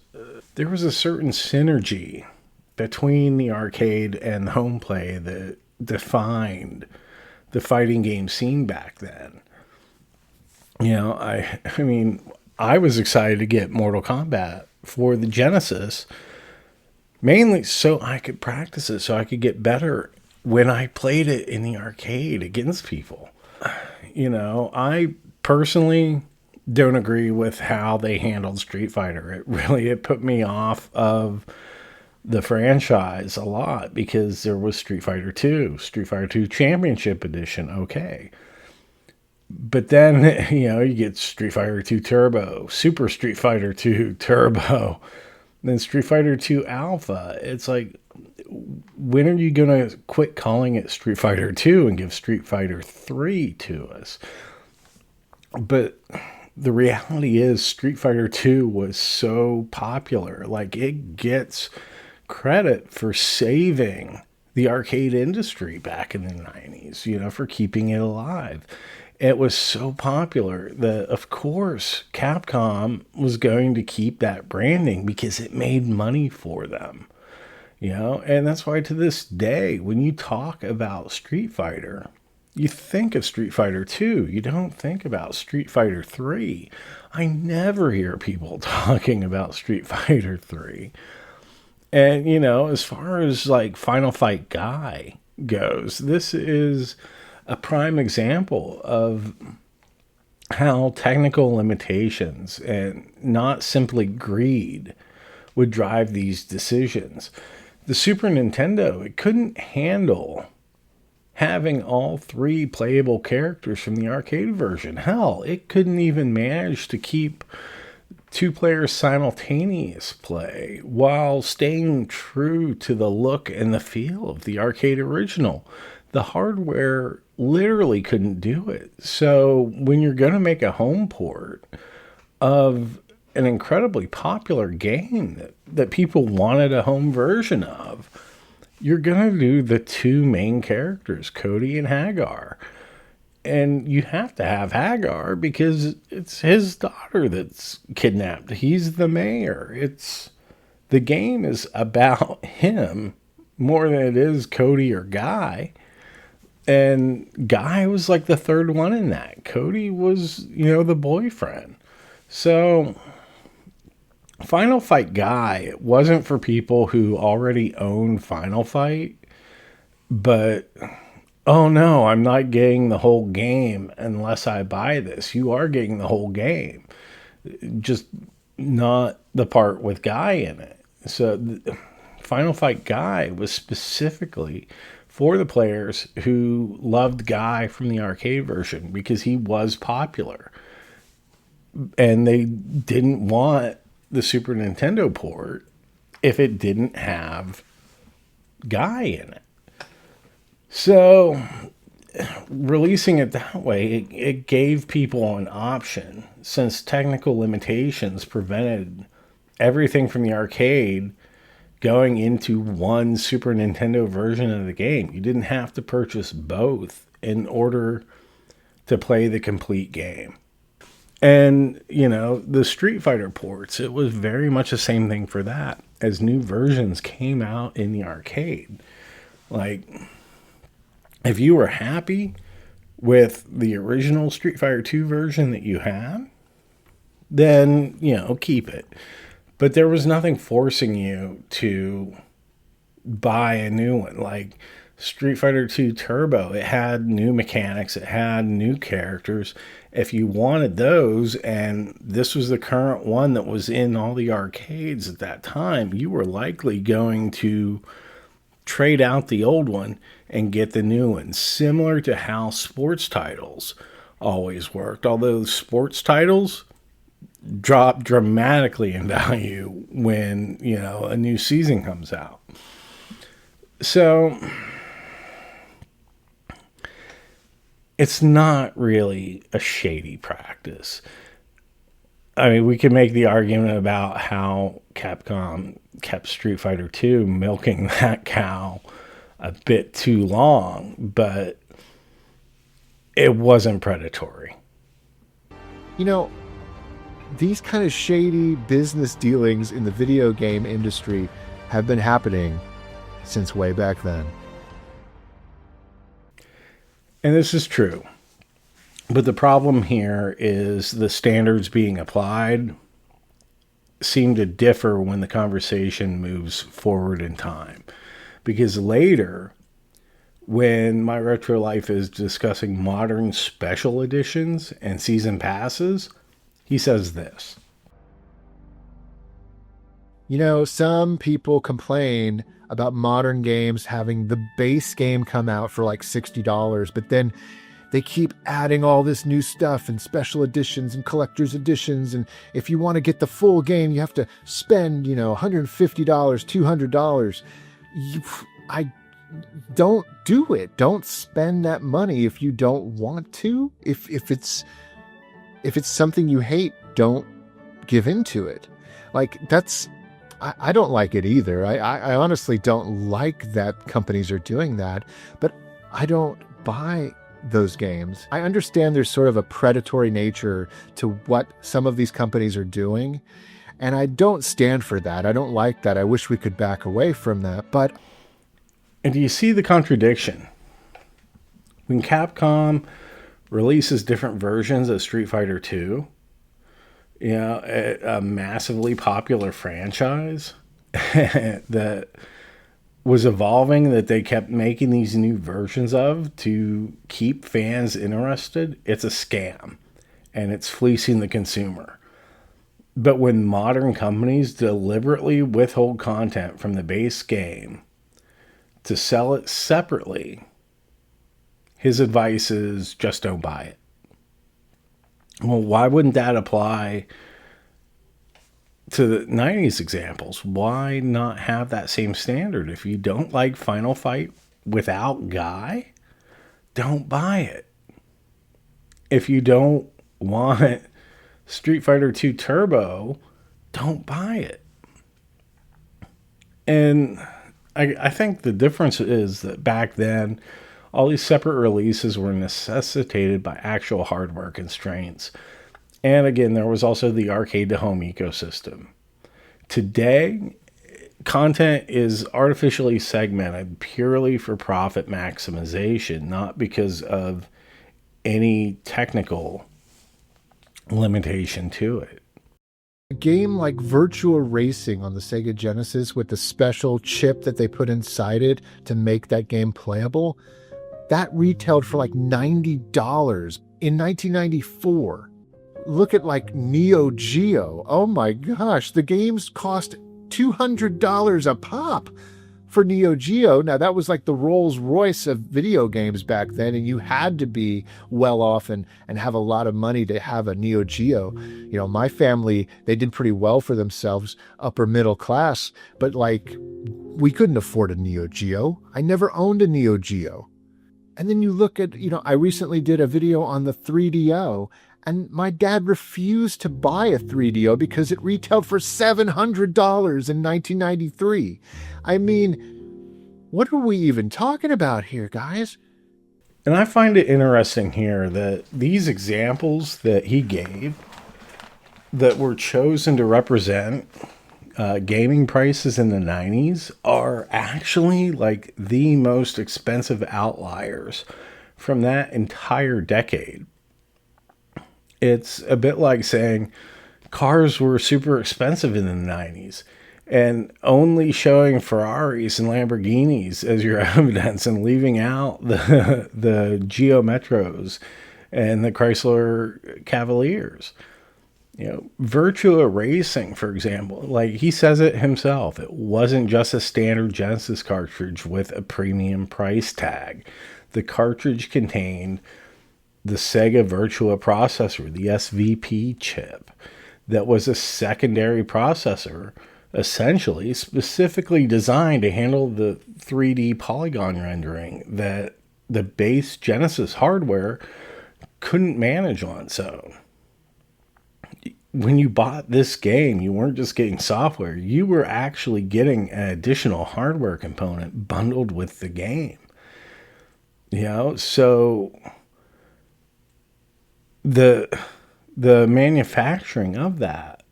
There was a certain synergy between the arcade and home play that defined the fighting game scene back then. I mean, I was excited to get Mortal Kombat for the Genesis, mainly so I could practice it, so I could get better when I played it in the arcade against people. I personally don't agree with how they handled Street Fighter. It put me off of the franchise a lot because there was Street Fighter 2, Street Fighter 2 Championship Edition, okay. But then, you get Street Fighter 2 Turbo, Super Street Fighter 2 Turbo, then Street Fighter 2 Alpha. It's like, when are you going to quit calling it Street Fighter 2 and give Street Fighter 3 to us? But the reality is Street Fighter 2 was so popular. Like, it gets credit for saving the arcade industry back in the 90s, for keeping it alive. It was so popular that, of course, Capcom was going to keep that branding because it made money for them. And that's why to this day, when you talk about Street Fighter, you think of Street Fighter 2. You don't think about Street Fighter 3. I never hear people talking about Street Fighter 3. And, as far as like Final Fight Guy goes, this is a prime example of how technical limitations and not simply greed would drive these decisions. The Super Nintendo, it couldn't handle having all 3 playable characters from the arcade version. Hell, it couldn't even manage to keep 2 players simultaneous play while staying true to the look and the feel of the arcade original. The hardware literally couldn't do it. So when you're going to make a home port of an incredibly popular game that people wanted a home version of, you're going to do the 2 main characters, Cody and Hagar. And you have to have Hagar because it's his daughter that's kidnapped. He's the mayor. The game is about him more than it is Cody or Guy. And Guy was like the third one in that. Cody was, the boyfriend. So Final Fight Guy, it wasn't for people who already own Final Fight, but oh no, I'm not getting the whole game unless I buy this. You are getting the whole game, just not the part with Guy in it. So Final Fight Guy was specifically for the players who loved Guy from the arcade version because he was popular. And they didn't want the Super Nintendo port if it didn't have Guy in it. So releasing it that way, it gave people an option since technical limitations prevented everything from the arcade going into one Super Nintendo version of the game. You didn't have to purchase both in order to play the complete game. And, the Street Fighter ports, it was very much the same thing for that. As new versions came out in the arcade, like, if you were happy with the original Street Fighter 2 version that you had, then, keep it. But there was nothing forcing you to buy a new one. Like Street Fighter 2 Turbo, it had new mechanics, it had new characters. If you wanted those, and this was the current one that was in all the arcades at that time, you were likely going to trade out the old one and get the new one. Similar to how sports titles always worked. Although sports titles drop dramatically in value when, a new season comes out. So it's not really a shady practice. I mean, we could make the argument about how Capcom kept Street Fighter 2 milking that cow a bit too long, but it wasn't predatory. You know, these kind of shady business dealings in the video game industry have been happening since way back then. And this is true. But the problem here is the standards being applied seem to differ when the conversation moves forward in time. Because later, when My Retro Life is discussing modern special editions and season passes, he says this. You know, some people complain about modern games having the base game come out for like $60, but then they keep adding all this new stuff and special editions and collector's editions. And if you want to get the full game, you have to spend, $150, $200. I don't do it. Don't spend that money if you don't want to. If it's something you hate, don't give into it. I don't like it either. I honestly don't like that companies are doing that, but I don't buy those games. I understand there's sort of a predatory nature to what some of these companies are doing, and I don't stand for that. I don't like that. I wish we could back away from that, but... And do you see the contradiction? When Capcom releases different versions of Street Fighter 2, a massively popular franchise that was evolving, that they kept making these new versions of to keep fans interested, it's a scam and it's fleecing the consumer. But when modern companies deliberately withhold content from the base game to sell it separately, his advice is just don't buy it. Well, why wouldn't that apply to the 90s examples? Why not have that same standard? If you don't like Final Fight without Guy, don't buy it. If you don't want Street Fighter 2 Turbo, don't buy it. And I think the difference is that back then, all these separate releases were necessitated by actual hardware constraints. And again, there was also the arcade to home ecosystem. Today, content is artificially segmented purely for profit maximization, not because of any technical limitation to it. A game like Virtua Racing on the Sega Genesis with the special chip that they put inside it to make that game playable, that retailed for like $90 in 1994. Look at like Neo Geo. Oh my gosh, the games cost $200 a pop for Neo Geo. Now that was like the Rolls Royce of video games back then, and you had to be well off and have a lot of money to have a Neo Geo. My family, they did pretty well for themselves, upper middle class, but like we couldn't afford a Neo Geo. I never owned a Neo Geo. And then you look at, I recently did a video on the 3DO, and my dad refused to buy a 3DO because it retailed for $700 in 1993. I mean, what are we even talking about here, guys? And I find it interesting here that these examples that he gave that were chosen to represent gaming prices in the 90s are actually like the most expensive outliers from that entire decade. It's a bit like saying cars were super expensive in the 90s and only showing Ferraris and Lamborghinis as your evidence and leaving out the Geo Metros and the Chrysler Cavaliers. Virtua Racing, for example, like he says it himself, it wasn't just a standard Genesis cartridge with a premium price tag. The cartridge contained the Sega Virtua processor, the SVP chip, that was a secondary processor, essentially specifically designed to handle the 3D polygon rendering that the base Genesis hardware couldn't manage on its own. When you bought this game, you weren't just getting software, you were actually getting an additional hardware component bundled with the game. So the manufacturing of that,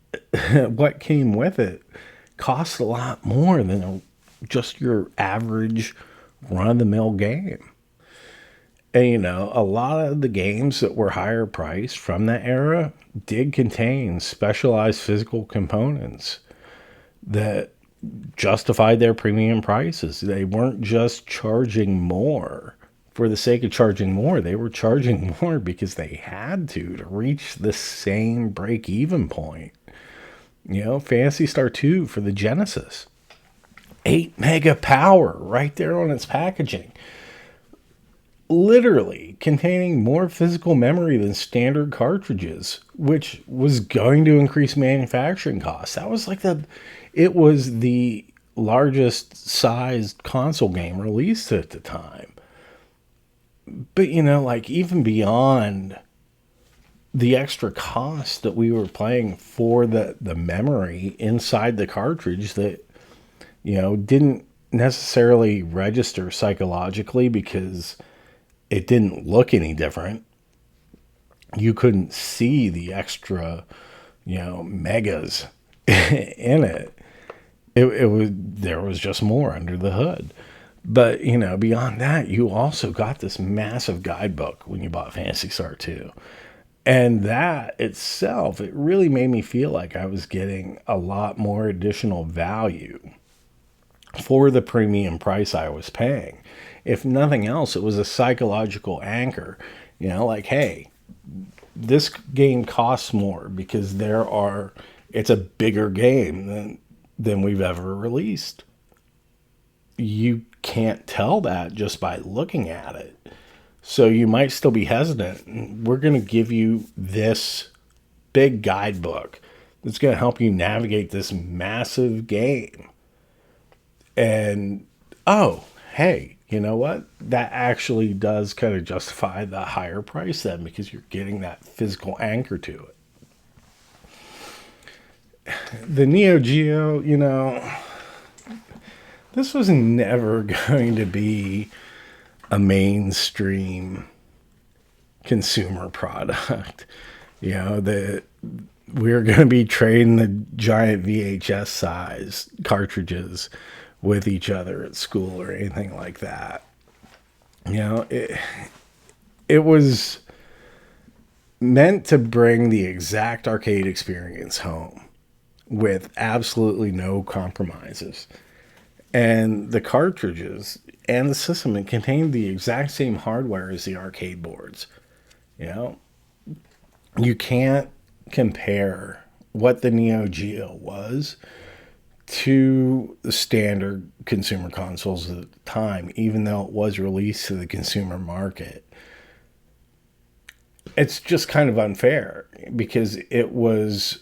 what came with it, cost a lot more than just your average run-of-the-mill game. And, a lot of the games that were higher priced from that era did contain specialized physical components that justified their premium prices. They weren't just charging more for the sake of charging more. They were charging more because they had to reach the same break-even point. Phantasy Star 2 for the Genesis. 8 mega power right there on its packaging. Literally containing more physical memory than standard cartridges, which was going to increase manufacturing costs. That was it was the largest sized console game released at the time. But, even beyond the extra cost that we were paying for the memory inside the cartridge that, didn't necessarily register psychologically because it didn't look any different. You couldn't see the extra, megas in it. There was just more under the hood. But, beyond that, you also got this massive guidebook when you bought Phantasy Star 2. And that itself, it really made me feel like I was getting a lot more additional value for the premium price I was paying. If nothing else, it was a psychological anchor. Hey, this game costs more because it's a bigger game than we've ever released. You can't tell that just by looking at it. So you might still be hesitant. We're going to give you this big guidebook that's going to help you navigate this massive game. And, hey, you know what? That actually does kind of justify the higher price then, because you're getting that physical anchor to it. The Neo Geo, this was never going to be a mainstream consumer product. That we're going to be trading the giant VHS size cartridges with each other at school or anything like that. It was meant to bring the exact arcade experience home with absolutely no compromises. And the cartridges and the system, it contained the exact same hardware as the arcade boards. You can't compare what the Neo Geo was to the standard consumer consoles at the time, even though it was released to the consumer market. It's just kind of unfair because it was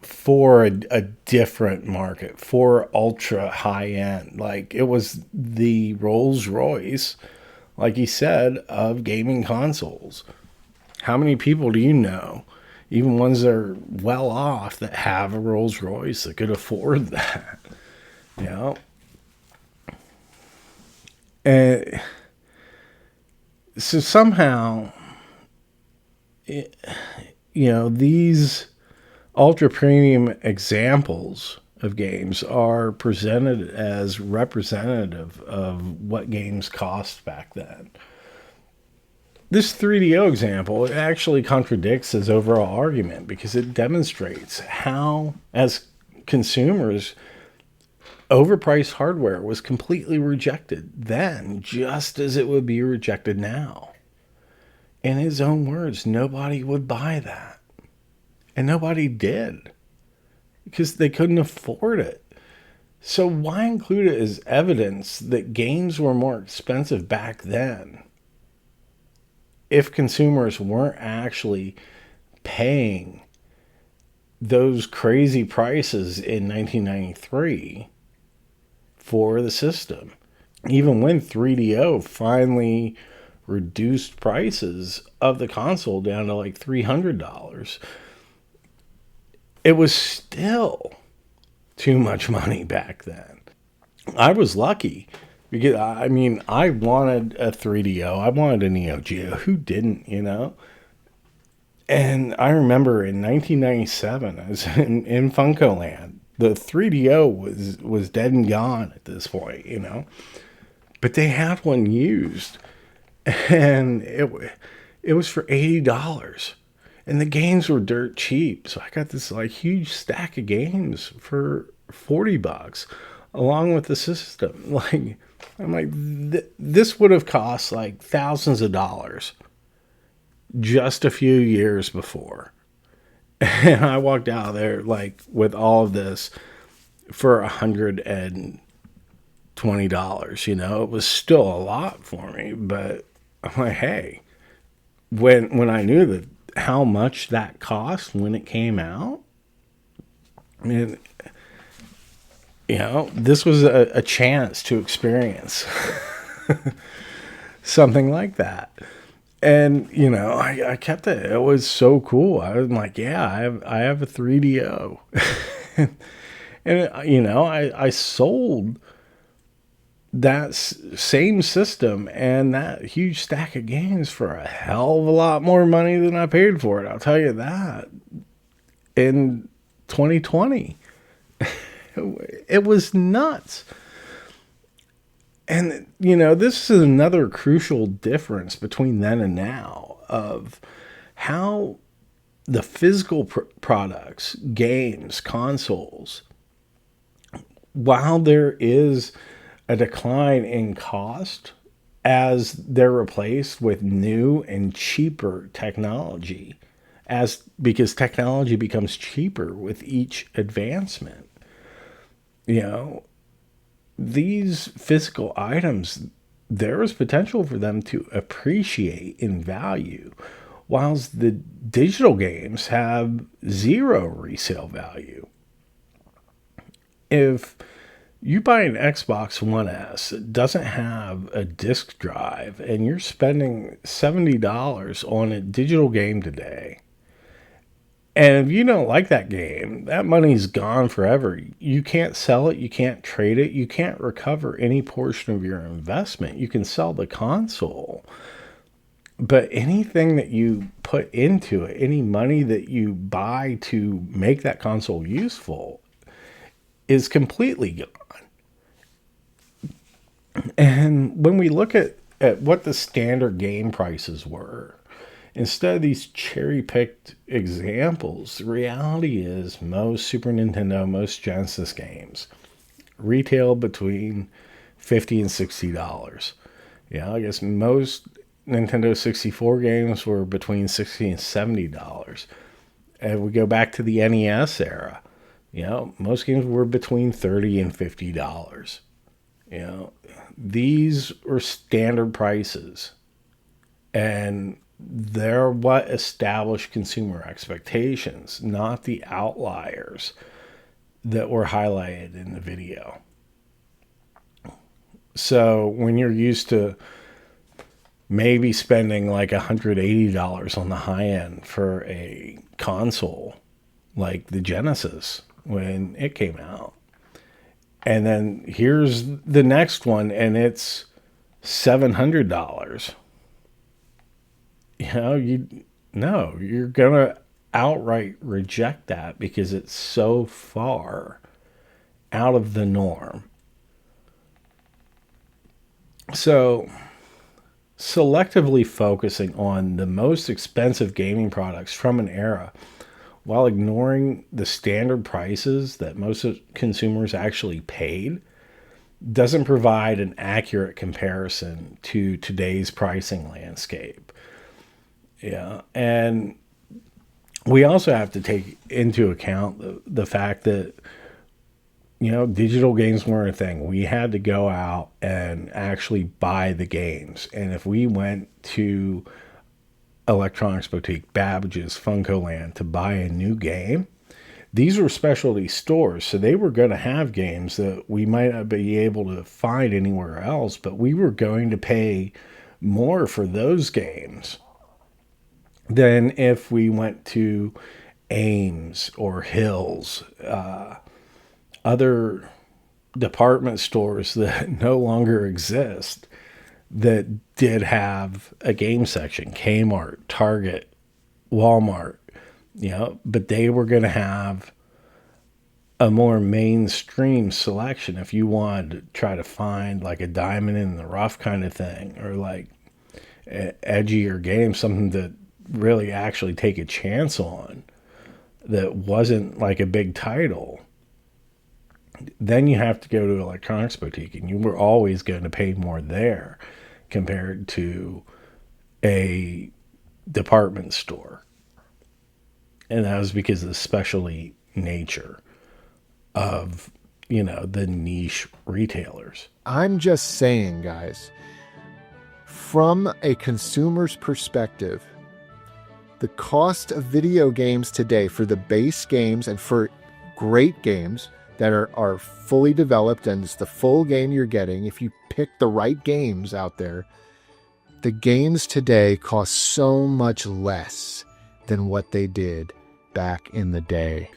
for a different market, for ultra high end. It was the Rolls Royce, like he said, of gaming consoles. How many people do you know, even ones that are well off, that have a Rolls Royce that could afford that? And so somehow, these ultra premium examples of games are presented as representative of what games cost back then. This 3DO example, it actually contradicts his overall argument because it demonstrates how, as consumers, overpriced hardware was completely rejected then, just as it would be rejected now. In his own words, nobody would buy that. And nobody did, because they couldn't afford it. So why include it as evidence that games were more expensive back then if consumers weren't actually paying those crazy prices in 1993 for the system? even when 3DO finally reduced prices of the console down to like $300, it was still too much money back then. I was lucky because, I mean, I wanted a 3DO. I wanted a Neo Geo. Who didn't, you know? And I remember in 1997, I was in Funko Land. The 3DO was dead and gone at this point, you know? But they had one used, and it was for $80. And the games were dirt cheap. So I got this like huge stack of games for $40 along with the system. Like, I'm like, this would have cost like thousands of dollars just a few years before. And I walked out of there like with all of this for $120. You know, it was still a lot for me, but I'm like, hey, when I knew that how much that cost when it came out, I mean, you know, this was a chance to experience something like that. And, you know, I kept it. It was so cool. I was like, yeah, I have a 3DO. And, you know, I sold that same system and that huge stack of games for a hell of a lot more money than I paid for it. I'll tell you that. In 2020, it was nuts. And, you know, this is another crucial difference between then and now of how the physical products, games, consoles, while there is a decline in cost as they're replaced with new and cheaper technology, because technology becomes cheaper with each advancement. You know, these physical items, there is potential for them to appreciate in value, whilst the digital games have zero resale value. If you buy an Xbox One S, it doesn't have a disk drive, and you're spending $70 on a digital game today, and if you don't like that game, that money's gone forever. You can't sell it. You can't trade it. You can't recover any portion of your investment. You can sell the console. But anything that you put into it, any money that you buy to make that console useful, is completely gone. And when we look at what the standard game prices were, instead of these cherry-picked examples, the reality is most Super Nintendo, most Genesis games retail between $50 and $60. Yeah, I guess most Nintendo 64 games were between $60 and $70. And we go back to the NES era, you know, most games were between $30 and $50. You know, these were standard prices. And they're what established consumer expectations, not the outliers that were highlighted in the video. So when you're used to maybe spending like $180 on the high end for a console like the Genesis when it came out, and then here's the next one and it's $700, you know, you're gonna outright reject that because it's so far out of the norm. So selectively focusing on the most expensive gaming products from an era while ignoring the standard prices that most consumers actually paid doesn't provide an accurate comparison to today's pricing landscape. Yeah, and we also have to take into account the fact that, you know, digital games weren't a thing. We had to go out and actually buy the games. And if we went to Electronics Boutique, Babbage's, Funko Land to buy a new game, these were specialty stores, so they were going to have games that we might not be able to find anywhere else, but we were going to pay more for those games than if we went to Ames or Hills, other department stores that no longer exist that did have a game section. Kmart, Target, Walmart, but they were going to have a more mainstream selection if you wanted to try to find like a diamond in the rough kind of thing, or like edgier game, something that really actually take a chance on that wasn't like a big title. Then you have to go to an electronics boutique, and you were always going to pay more there compared to a department store. And that was because of the specialty nature of, the niche retailers. I'm just saying, guys, from a consumer's perspective, the cost of video games today for the base games and for great games that are fully developed, and it's the full game you're getting, if you pick the right games out there, the games today cost so much less than what they did back in the day.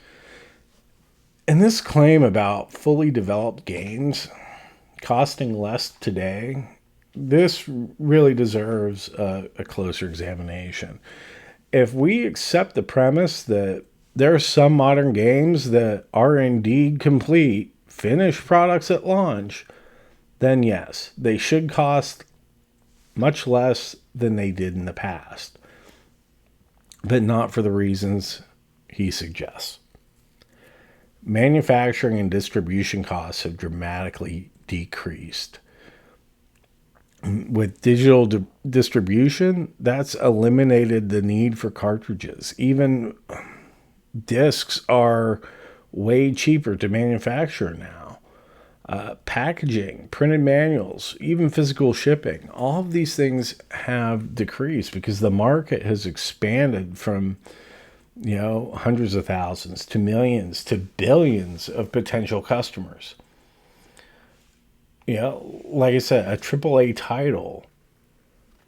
And this claim about fully developed games costing less today, this really deserves a closer examination. If we accept the premise that there are some modern games that are indeed complete, finished products at launch, then yes, they should cost much less than they did in the past, but not for the reasons he suggests. Manufacturing and distribution costs have dramatically decreased. With digital distribution, that's eliminated the need for cartridges. Even discs are way cheaper to manufacture now. Packaging, printed manuals, even physical shipping, all of these things have decreased because the market has expanded from hundreds of thousands to millions to billions of potential customers. Like I said, a AAA title,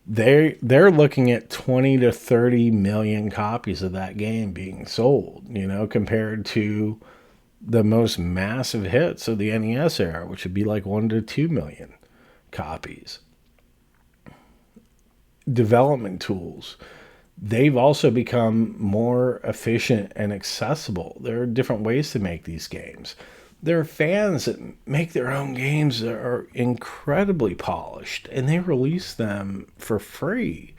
they're looking at 20 to 30 million copies of that game being sold, compared to the most massive hits of the NES era, which would be like 1 to 2 million copies. Development tools, they've also become more efficient and accessible. There are different ways to make these games. There are fans that make their own games that are incredibly polished, and they release them for free,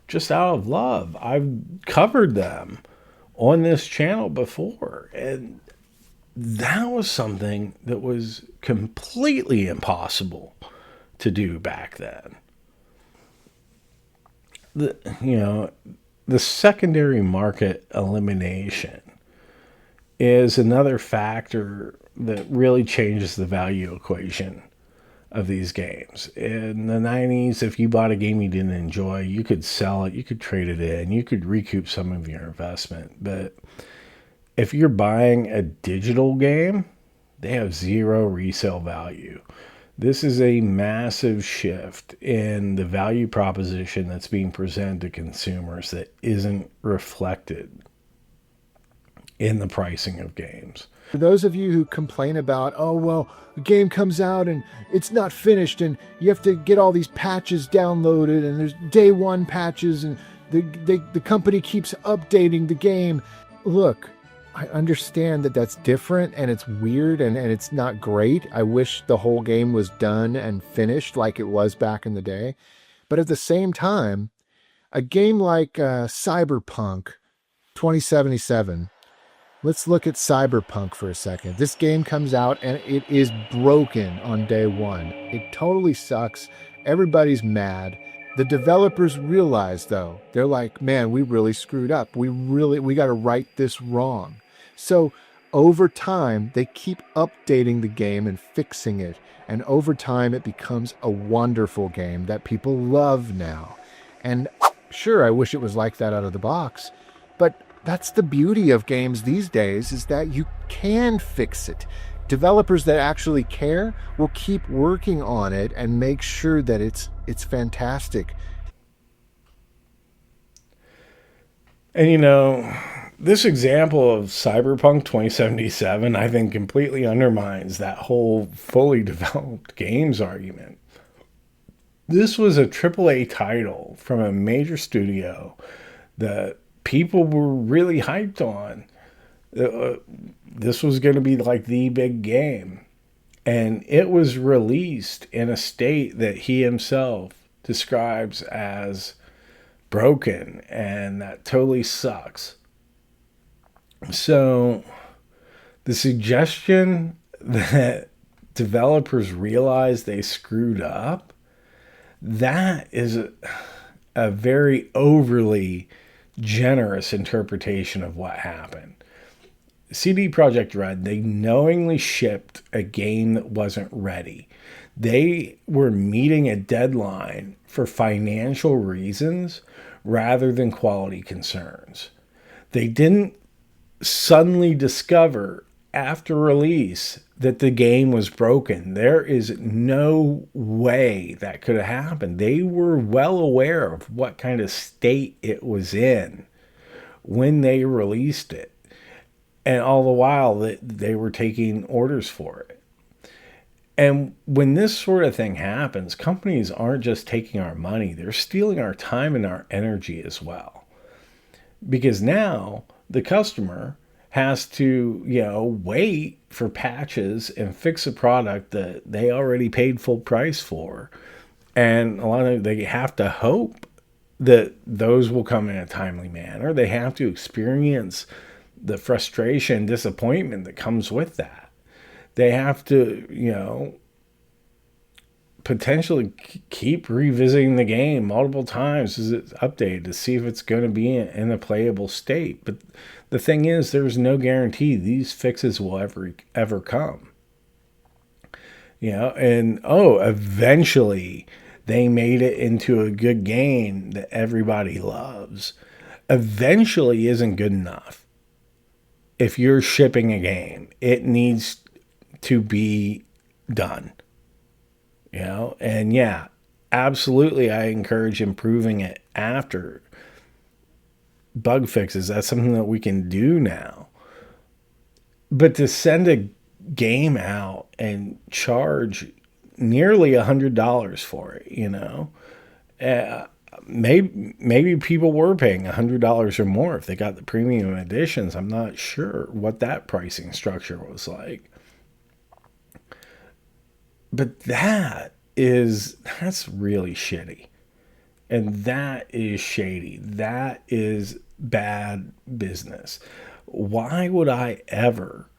just out of love. I've covered them on this channel before, and that was something that was completely impossible to do back then. The secondary market elimination is another factor that really changes the value equation of these games. In the 90s, if you bought a game you didn't enjoy, you could sell it, you could trade it in, you could recoup some of your investment. But if you're buying a digital game, they have zero resale value. This is a massive shift in the value proposition that's being presented to consumers that isn't reflected in the pricing of games. For those of you who complain about, a game comes out and it's not finished and you have to get all these patches downloaded and there's day one patches and the company keeps updating the game. Look, I understand that that's different and it's weird and it's not great. I wish the whole game was done and finished like it was back in the day. But at the same time, a game like Cyberpunk 2077, let's look at Cyberpunk for a second. This game comes out and it is broken on day one. It totally sucks. Everybody's mad. The developers realize, though, they're like, man, we really screwed up. We got to right this wrong. So over time, they keep updating the game and fixing it. And over time, it becomes a wonderful game that people love now. And sure, I wish it was like that out of the box. But That's the beauty of games these days, is that you can fix it. Developers that actually care will keep working on it and make sure that it's fantastic. And this example of Cyberpunk 2077, I think, completely undermines that whole fully developed games argument. This was a AAA title from a major studio that people were really hyped on. This was going to be like the big game. And it was released in a state that he himself describes as broken, and that totally sucks. So the suggestion that developers realize they screwed up, that is a very overly generous interpretation of what happened. CD Projekt Red, they knowingly shipped a game that wasn't ready. They were meeting a deadline for financial reasons rather than quality concerns. They didn't suddenly discover after release that the game was broken. There is no way that could have happened. They were well aware of what kind of state it was in when they released it. And all the while that they were taking orders for it. And when this sort of thing happens, companies aren't just taking our money, they're stealing our time and our energy as well. Because now the customer has to, wait for patches and fix a product that they already paid full price for. And a lot of they have to hope that those will come in a timely manner. They have to experience the frustration, disappointment that comes with that. They have to, potentially keep revisiting the game multiple times as it's updated to see if it's going to be in a playable state. But the thing is, there's no guarantee these fixes will ever come. And eventually they made it into a good game that everybody loves. Eventually isn't good enough. If you're shipping a game, it needs to be done. And yeah, absolutely, I encourage improving it after bug fixes. That's something that we can do now. But to send a game out and charge nearly $100 for it, maybe people were paying $100 or more if they got the premium editions. I'm not sure what that pricing structure was like. But that's really shitty. And that is shady. That is bad business. Why would I ever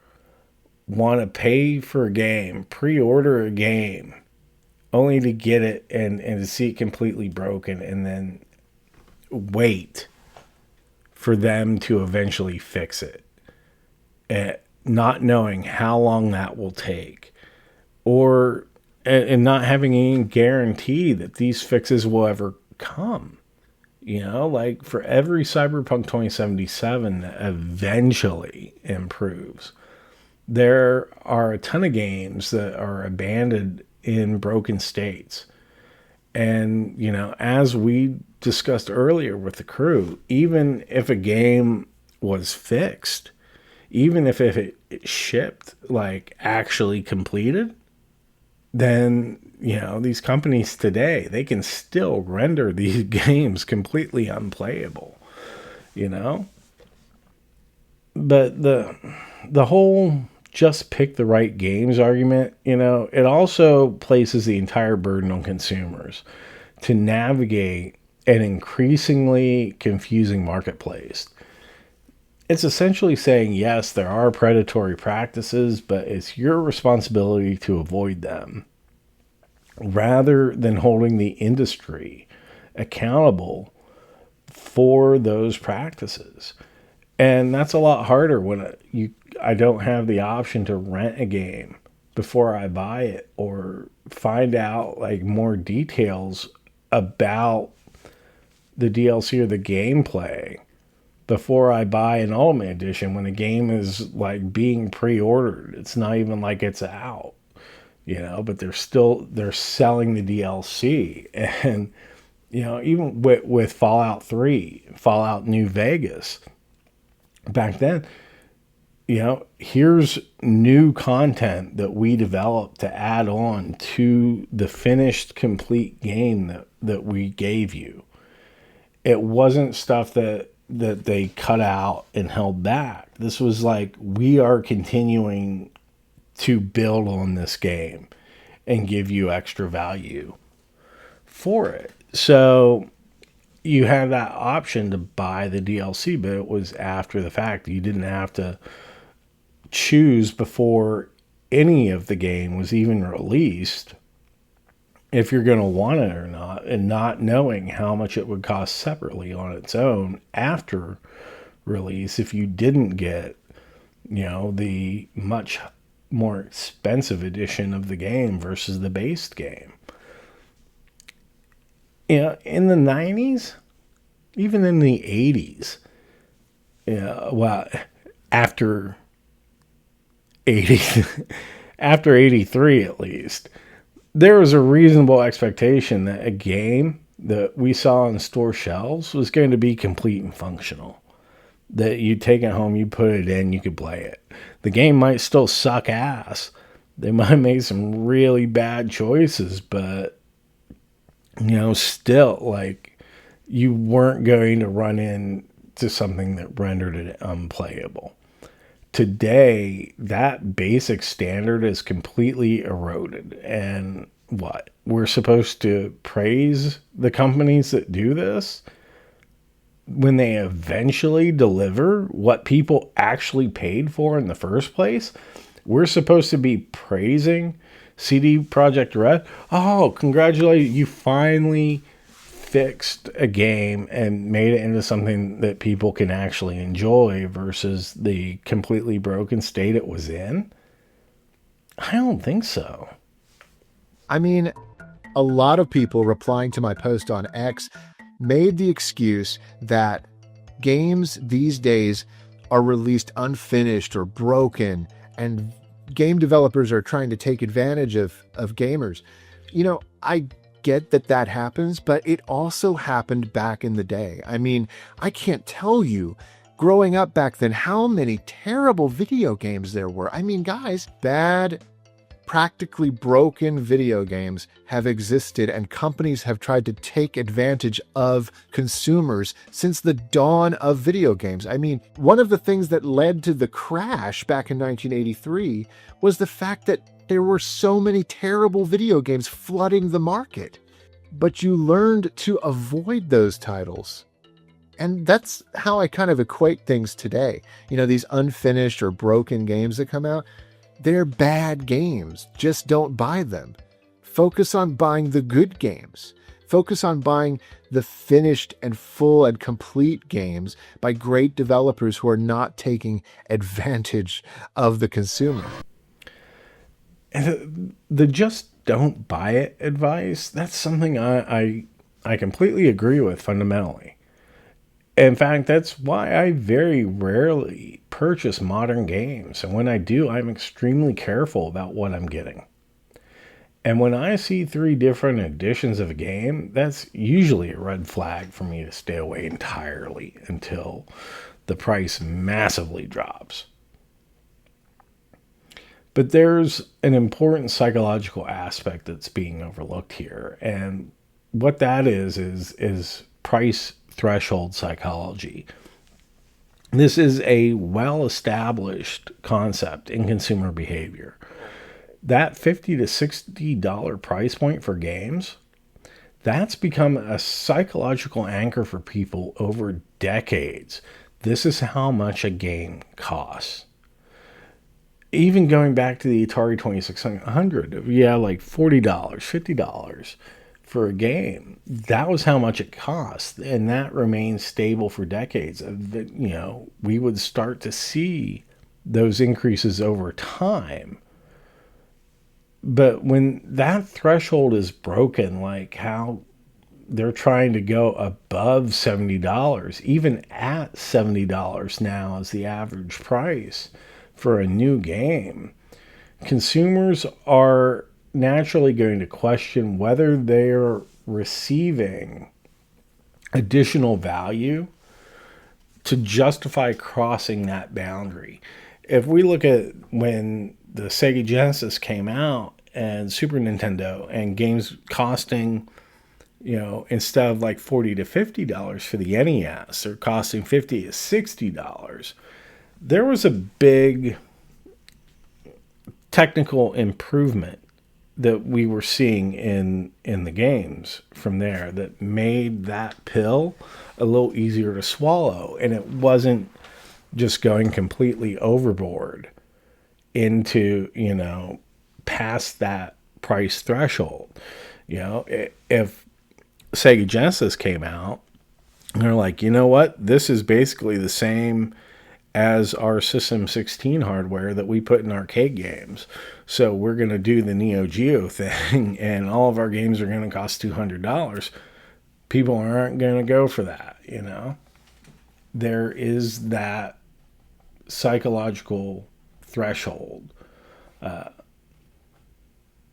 want to pay for a game, pre-order a game, only to get it and to see it completely broken and then wait for them to eventually fix it, not knowing how long that will take, and not having any guarantee that these fixes will ever come. Like for every Cyberpunk 2077 that eventually improves, there are a ton of games that are abandoned in broken states. And, as we discussed earlier with the crew, even if a game was fixed, even if it shipped, like actually completed, then, these companies today, they can still render these games completely unplayable, But the whole just pick the right games argument, it also places the entire burden on consumers to navigate an increasingly confusing marketplace. It's essentially saying, yes, there are predatory practices, but it's your responsibility to avoid them, rather than holding the industry accountable for those practices. And that's a lot harder when I don't have the option to rent a game before I buy it or find out like more details about the DLC or the gameplay before I buy an Ultimate Edition when a game is like being pre-ordered. It's not even like it's out, but they're selling the DLC. And even with Fallout 3, Fallout New Vegas, back then, here's new content that we developed to add on to the finished complete game that we gave you. It wasn't stuff that they cut out and held back. This was like, we are continuing to build on this game and give you extra value for it. So you had that option to buy the DLC, but it was after the fact. You didn't have to choose before any of the game was even released if you're going to want it or not, and not knowing how much it would cost separately on its own after release if you didn't get, the much more expensive edition of the game versus the base game. In the 90s, even in the 80s, after 80, after 83 at least, there was a reasonable expectation that a game that we saw on store shelves was going to be complete and functional. That you take it home, you put it in, you could play it. The game might still suck ass. They might make some really bad choices, but still, like, you weren't going to run into something that rendered it unplayable. Today, that basic standard is completely eroded. And what? We're supposed to praise the companies that do this when they eventually deliver what people actually paid for in the first place? We're supposed to be praising CD Projekt Red. Oh, congratulations, you finally fixed a game and made it into something that people can actually enjoy versus the completely broken state it was in? I don't think so. I mean, a lot of people replying to my post on X made the excuse that games these days are released unfinished or broken, and game developers are trying to take advantage of gamers. I get that happens, but it also happened back in the day. I mean, I can't tell you, growing up back then, how many terrible video games there were. I mean, guys, bad, practically broken video games have existed, and companies have tried to take advantage of consumers since the dawn of video games. I mean, one of the things that led to the crash back in 1983 was the fact that there were so many terrible video games flooding the market. But you learned to avoid those titles. And that's how I kind of equate things today. These unfinished or broken games that come out, they're bad games. Just don't buy them. Focus on buying the good games. Focus on buying the finished and full and complete games by great developers who are not taking advantage of the consumer. And the just don't buy it advice, that's something I completely agree with fundamentally. In fact, that's why I very rarely purchase modern games. And when I do, I'm extremely careful about what I'm getting. And when I see 3 different editions of a game, that's usually a red flag for me to stay away entirely until the price massively drops. But there's an important psychological aspect that's being overlooked here. And what that is price threshold psychology. This is a well-established concept in consumer behavior. That $50 to $60 price point for games, that's become a psychological anchor for people over decades. This is how much a game costs. Even going back to the Atari 2600, like $40, $50 for a game. That was how much it cost, and that remained stable for decades. We would start to see those increases over time. But when that threshold is broken, like how they're trying to go above $70. Even at $70 now is the average price for a new game. Consumers are naturally going to question whether they're receiving additional value to justify crossing that boundary. If we look at when the Sega Genesis came out and Super Nintendo and games costing, instead of like $40 to $50 for the NES, they're costing $50 to $60. There was a big technical improvement that we were seeing in the games from there that made that pill a little easier to swallow, and it wasn't just going completely overboard into past that price threshold. If Sega Genesis came out and they're like, you know what, this is basically the same as our System 16 hardware that we put in arcade games. So we're going to do the Neo Geo thing and all of our games are going to cost $200. People aren't going to go for that, There is that psychological threshold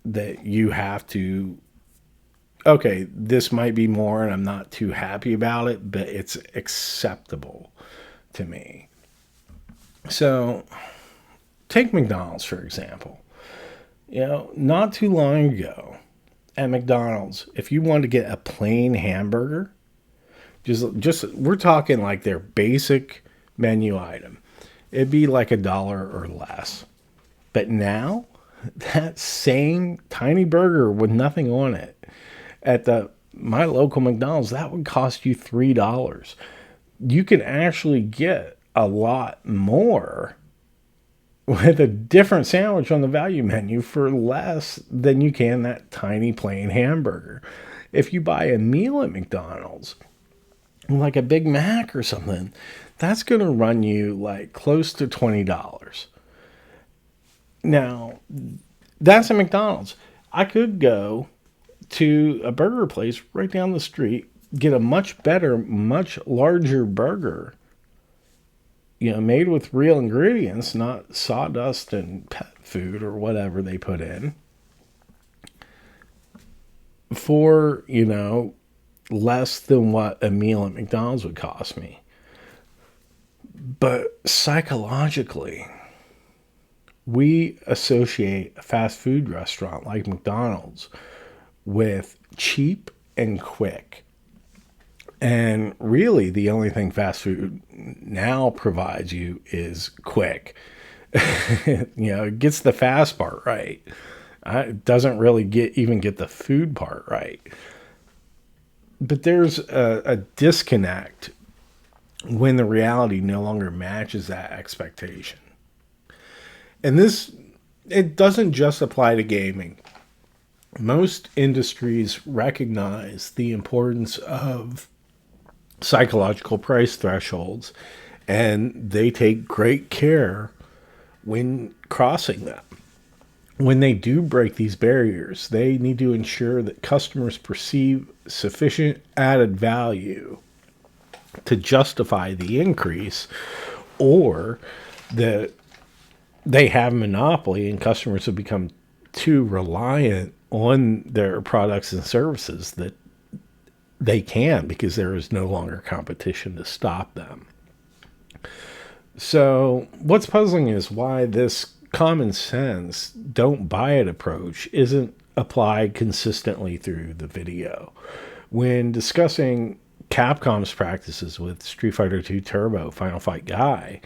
that you have to, okay, this might be more and I'm not too happy about it, but it's acceptable to me. So, take McDonald's, for example. Not too long ago at McDonald's, if you wanted to get a plain hamburger, just we're talking like their basic menu item, it'd be like $1 or less. But now, that same tiny burger with nothing on it at my local McDonald's, that would cost you $3. You can actually get a lot more with a different sandwich on the value menu for less than you can that tiny plain hamburger. If you buy a meal at McDonald's, like a Big Mac or something, that's going to run you like close to $20. Now, that's at McDonald's. I could go to a burger place right down the street, get a much better, much larger burger, made with real ingredients, not sawdust and pet food or whatever they put in, for, less than what a meal at McDonald's would cost me. But psychologically, we associate a fast food restaurant like McDonald's with cheap and quick. And really, the only thing fast food now provides you is quick. It gets the fast part right. It doesn't really get the food part right. But there's a disconnect when the reality no longer matches that expectation. And it doesn't just apply to gaming. Most industries recognize the importance of psychological price thresholds, and they take great care when crossing them. When they do break these barriers, they need to ensure that customers perceive sufficient added value to justify the increase, or that they have monopoly and customers have become too reliant on their products and services that they can, because there is no longer competition to stop them. So what's puzzling is why this common sense, don't buy it approach isn't applied consistently through the video. When discussing Capcom's practices with Street Fighter II Turbo, Final Fight Guy,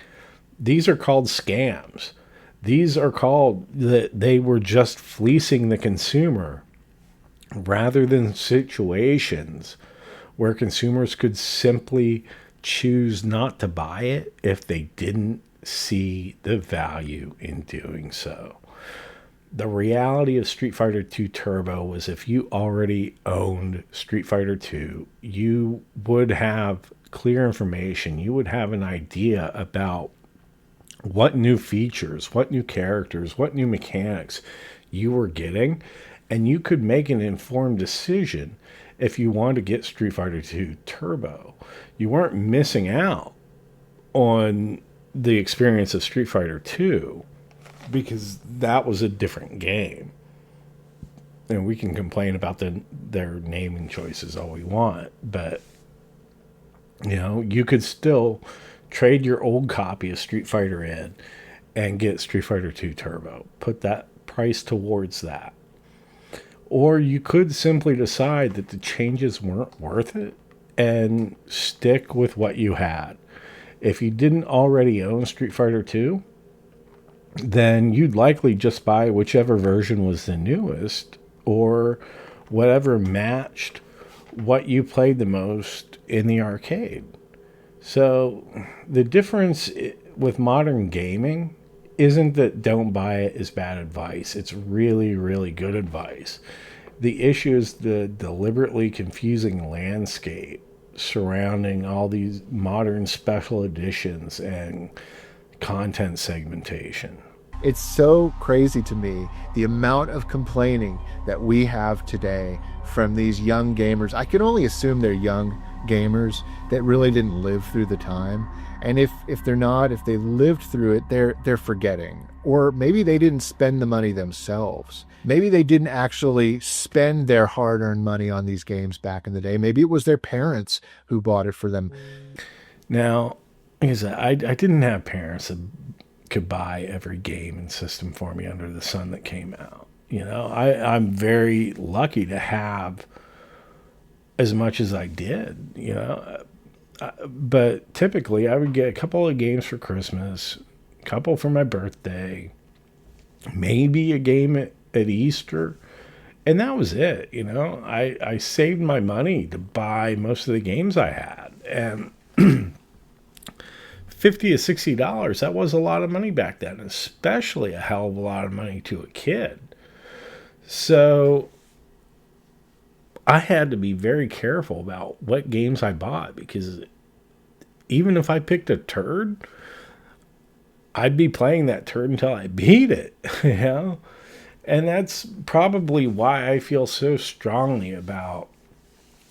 these are called scams. These are called that they were just fleecing the consumer, rather than situations where consumers could simply choose not to buy it if they didn't see the value in doing so. The reality of Street Fighter II Turbo was, if you already owned Street Fighter II, you would have clear information. You would have an idea about what new features, what new characters, what new mechanics you were getting, and you could make an informed decision if you wanted to get Street Fighter 2 Turbo. You weren't missing out on the experience of Street Fighter 2 because that was a different game. And we can complain about their naming choices all we want, but you could still trade your old copy of Street Fighter in and get Street Fighter 2 Turbo. Put that price towards that. Or you could simply decide that the changes weren't worth it and stick with what you had. If you didn't already own Street Fighter 2, then you'd likely just buy whichever version was the newest or whatever matched what you played the most in the arcade. So the difference with modern gaming isn't that don't buy it is bad advice. It's really, really good advice. The issue is the deliberately confusing landscape surrounding all these modern special editions and content segmentation. It's so crazy to me, the amount of complaining that we have today from these young gamers. I can only assume they're young gamers that really didn't live through the time. And if they're not, if they lived through it, they're forgetting. Or maybe they didn't spend the money themselves. Maybe they didn't actually spend their hard-earned money on these games back in the day. Maybe it was their parents who bought it for them. Now, like I said, I didn't have parents that could buy every game and system for me under the sun that came out. I'm very lucky to have as much as I did, but typically I would get a couple of games for Christmas, a couple for my birthday, maybe a game at Easter, and that was it. I saved my money to buy most of the games I had, and $50 to $60, that was a lot of money back then, especially a hell of a lot of money to a kid. So I had to be very careful about what games I bought, because even if I picked a turd, I'd be playing that turd until I beat it, And that's probably why I feel so strongly about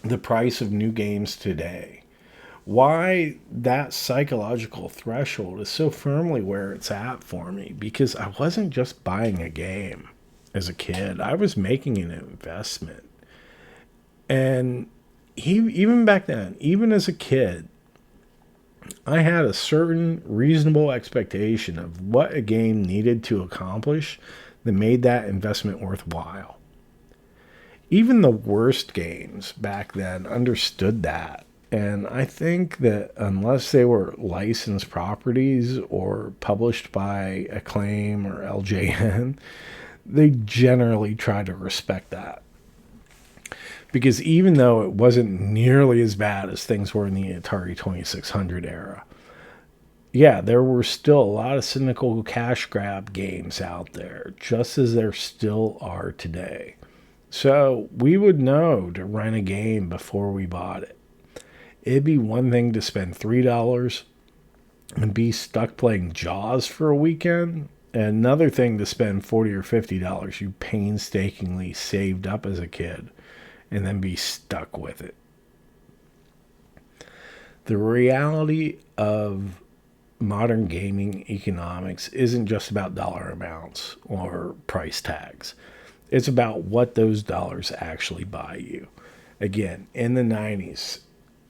the price of new games today. Why that psychological threshold is so firmly where it's at for me, because I wasn't just buying a game as a kid. I was making an investment. And even back then, even as a kid, I had a certain reasonable expectation of what a game needed to accomplish that made that investment worthwhile. Even the worst games back then understood that. And I think that unless they were licensed properties or published by Acclaim or LJN, they generally try to respect that. Because even though it wasn't nearly as bad as things were in the Atari 2600 era, yeah, there were still a lot of cynical cash grab games out there, just as there still are today. So we would know to rent a game before we bought it. It'd be one thing to spend $3 and be stuck playing Jaws for a weekend, and another thing to spend $40 or $50 you painstakingly saved up as a kid and then be stuck with it. The reality of modern gaming economics isn't just about dollar amounts or price tags. It's about what those dollars actually buy you. Again, in the 90s,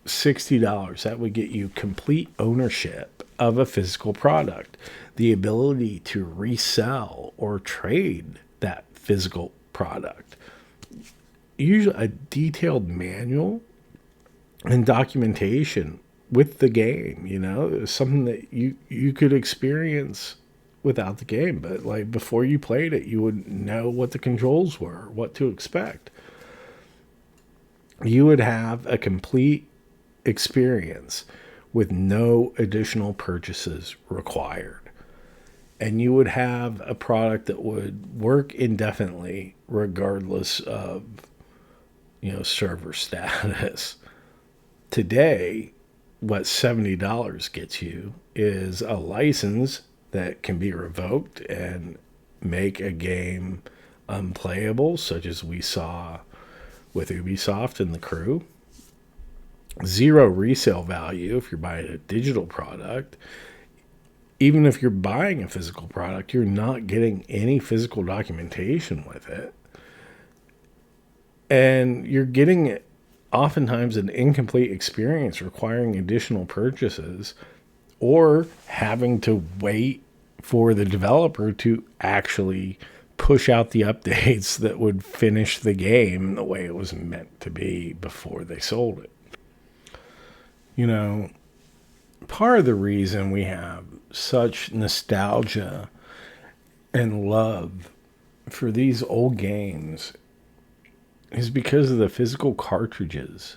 $60, that would get you complete ownership of a physical product, the ability to resell or trade that physical product, usually a detailed manual and documentation with the game. It was something that you could experience without the game, but like before you played it, you would know what the controls were, what to expect. You would have a complete experience with no additional purchases required. And you would have a product that would work indefinitely regardless of, server status. Today, what $70 gets you is a license that can be revoked and make a game unplayable, such as we saw with Ubisoft and the crew. Zero resale value if you're buying a digital product. Even if you're buying a physical product, you're not getting any physical documentation with it. And you're getting oftentimes an incomplete experience requiring additional purchases or having to wait for the developer to actually push out the updates that would finish the game the way it was meant to be before they sold it. You know, part of the reason we have such nostalgia and love for these old games is because of the physical cartridges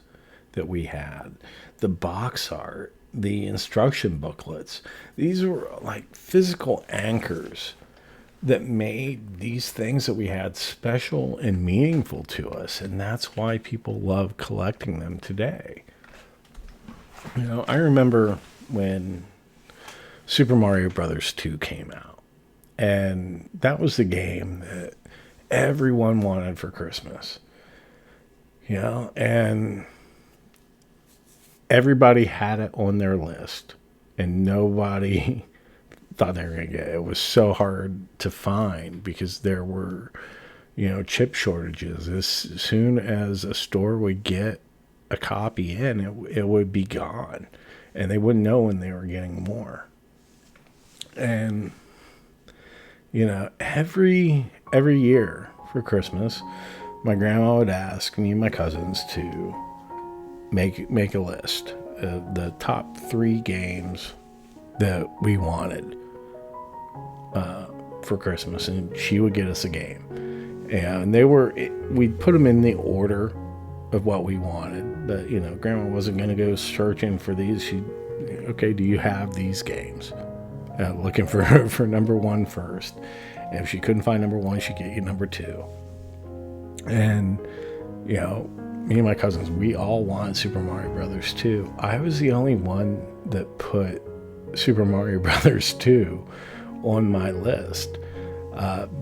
that we had, the box art, the instruction booklets. These were like physical anchors that made these things that we had special and meaningful to us, and that's why people love collecting them today. You know, I remember when Super Mario Brothers 2 came out, and that was the game that everyone wanted for Christmas. You know, and everybody had it on their list, and nobody thought they were going to get it. It was so hard to find because there were, you know, chip shortages. As soon as a store would get a copy in, it would be gone, and they wouldn't know when they were getting more. And, you know, every year for Christmas, my grandma would ask me and my cousins to make a list of the top 3 games that we wanted for Christmas, and she would get us a game. And we'd put them in the order of what we wanted, but you know, grandma wasn't going to go searching for these. Okay, do you have these games? Looking for number 1 first. And if she couldn't find number 1, she'd get you number 2. And, you know, me and my cousins, we all wanted Super Mario Brothers 2. I was the only one that put Super Mario Brothers 2 on my list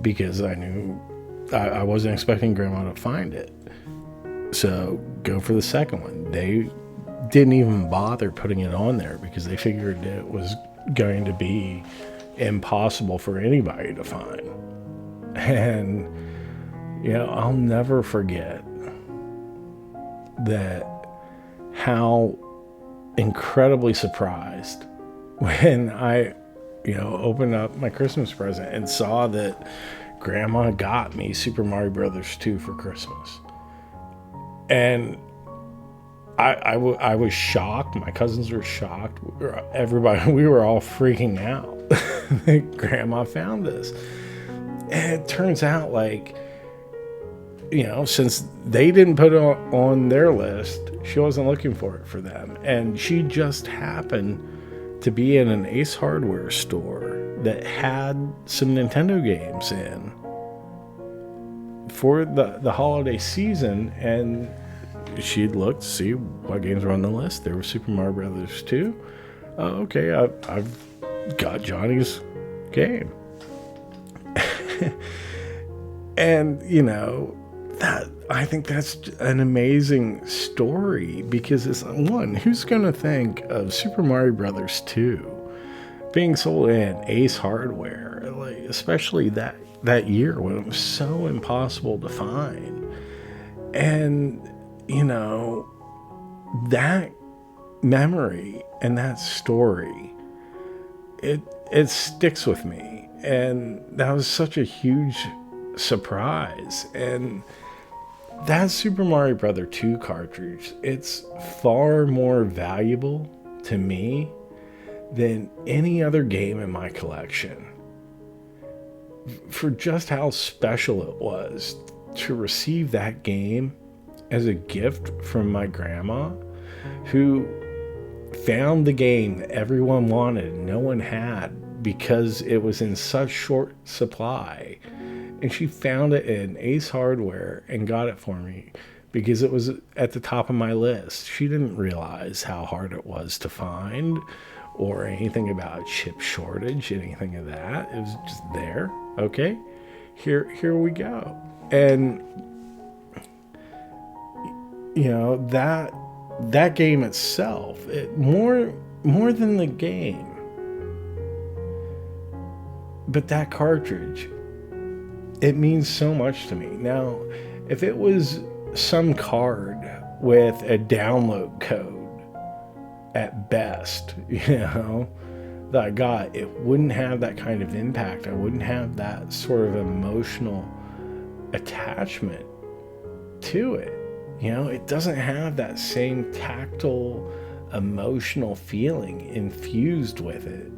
because I knew I wasn't expecting grandma to find it. So go for the second one. They didn't even bother putting it on there because they figured it was going to be impossible for anybody to find. And, you know, I'll never forget that how incredibly surprised when I, you know, opened up my Christmas present and saw that grandma got me Super Mario Brothers 2 for Christmas. And I was shocked. My cousins were shocked. We were all freaking out that grandma found this. And it turns out, like, you know, since they didn't put it on their list, she wasn't looking for it for them. And she just happened to be in an Ace Hardware store that had some Nintendo games in for the holiday season, and she'd looked to see what games were on the list. There was Super Mario Brothers 2. Okay, I've got Johnny's game. And, you know, that I think that's an amazing story because it's one, who's going to think of Super Mario Brothers 2 being sold in Ace Hardware, like, especially that year when it was so impossible to find. And, you know, that memory and that story, it sticks with me. And that was such a huge surprise. And that Super Mario Bros. 2 cartridge, it's far more valuable to me than any other game in my collection for just how special it was to receive that game as a gift from my grandma, who found the game that everyone wanted and no one had because it was in such short supply. And she found it in Ace Hardware and got it for me because it was at the top of my list. She didn't realize how hard it was to find or anything about chip shortage, anything of that. It was just there. Okay, here we go. And that game itself, more than the game, but that cartridge, it means so much to me. Now, if it was some card with a download code at best, that I got, it wouldn't have that kind of impact. I wouldn't have that sort of emotional attachment to it. It doesn't have that same tactile, emotional feeling infused with it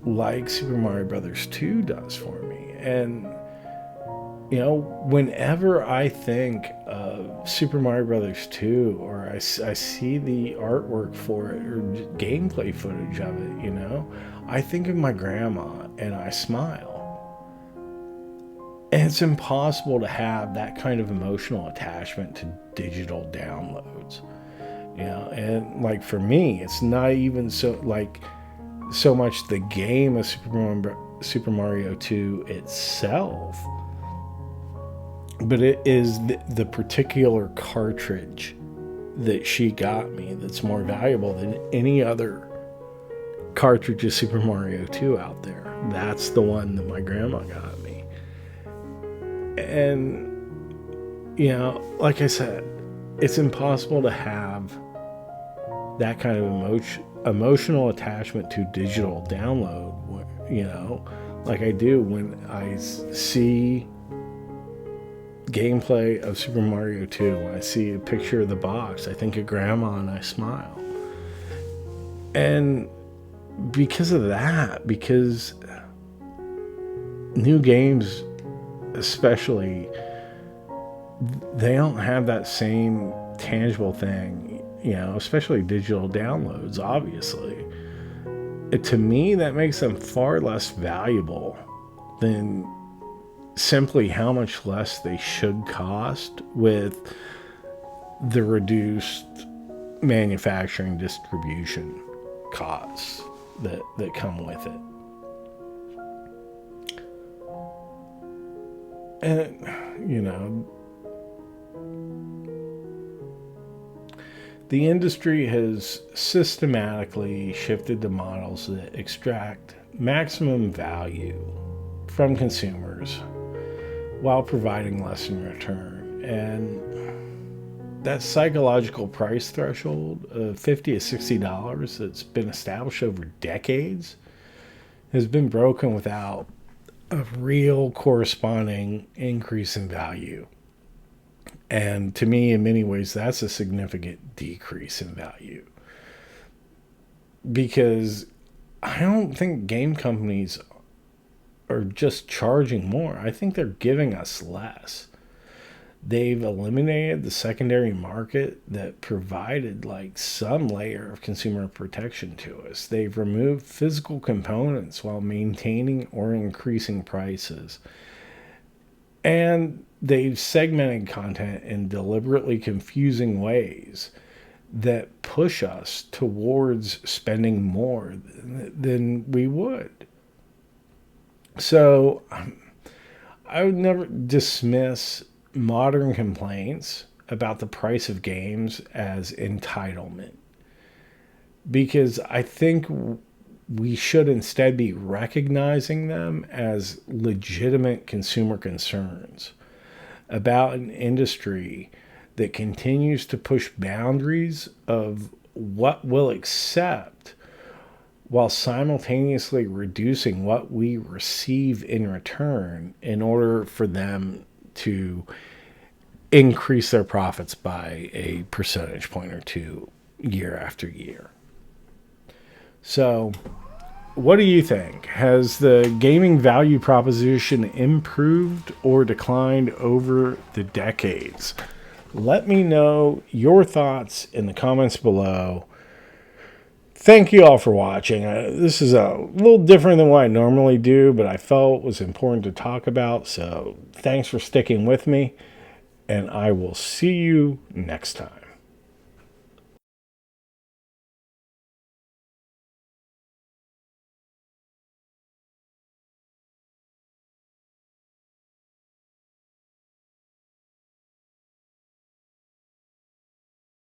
like Super Mario Brothers 2 does for me. And whenever I think of Super Mario Brothers 2, or I see the artwork for it or gameplay footage of it, I think of my grandma and I smile. And it's impossible to have that kind of emotional attachment to digital downloads. And like for me, it's not even so much the game of Super Mario 2 itself, but it is the particular cartridge that she got me that's more valuable than any other cartridge of Super Mario 2 out there. That's the one that my grandma got me. And, like I said, it's impossible to have that kind of emotional attachment to digital download, like I do when I see gameplay of Super Mario 2. When I see a picture of the box, I think of grandma and I smile. And because of that, because new games especially, they don't have that same tangible thing, especially digital downloads, obviously. To me, that makes them far less valuable than simply how much less they should cost with the reduced manufacturing distribution costs that come with it. And, the industry has systematically shifted to models that extract maximum value from consumers while providing less in return. And that psychological price threshold of $50 to $60 that's been established over decades has been broken without a real corresponding increase in value. And to me, in many ways, that's a significant decrease in value. Because I don't think game companies are just charging more. I think they're giving us less. They've eliminated the secondary market that provided some layer of consumer protection to us. They've removed physical components while maintaining or increasing prices. And they've segmented content in deliberately confusing ways that push us towards spending more than we would. So I would never dismiss modern complaints about the price of games as entitlement, because I think we should instead be recognizing them as legitimate consumer concerns about an industry that continues to push boundaries of what we'll accept while simultaneously reducing what we receive in return in order for them to increase their profits by a percentage point or two year after year. So, what do you think? Has the gaming value proposition improved or declined over the decades? Let me know your thoughts in the comments below. Thank you all for watching. This is a little different than what I normally do, but I felt it was important to talk about. So thanks for sticking with me, and I will see you next time.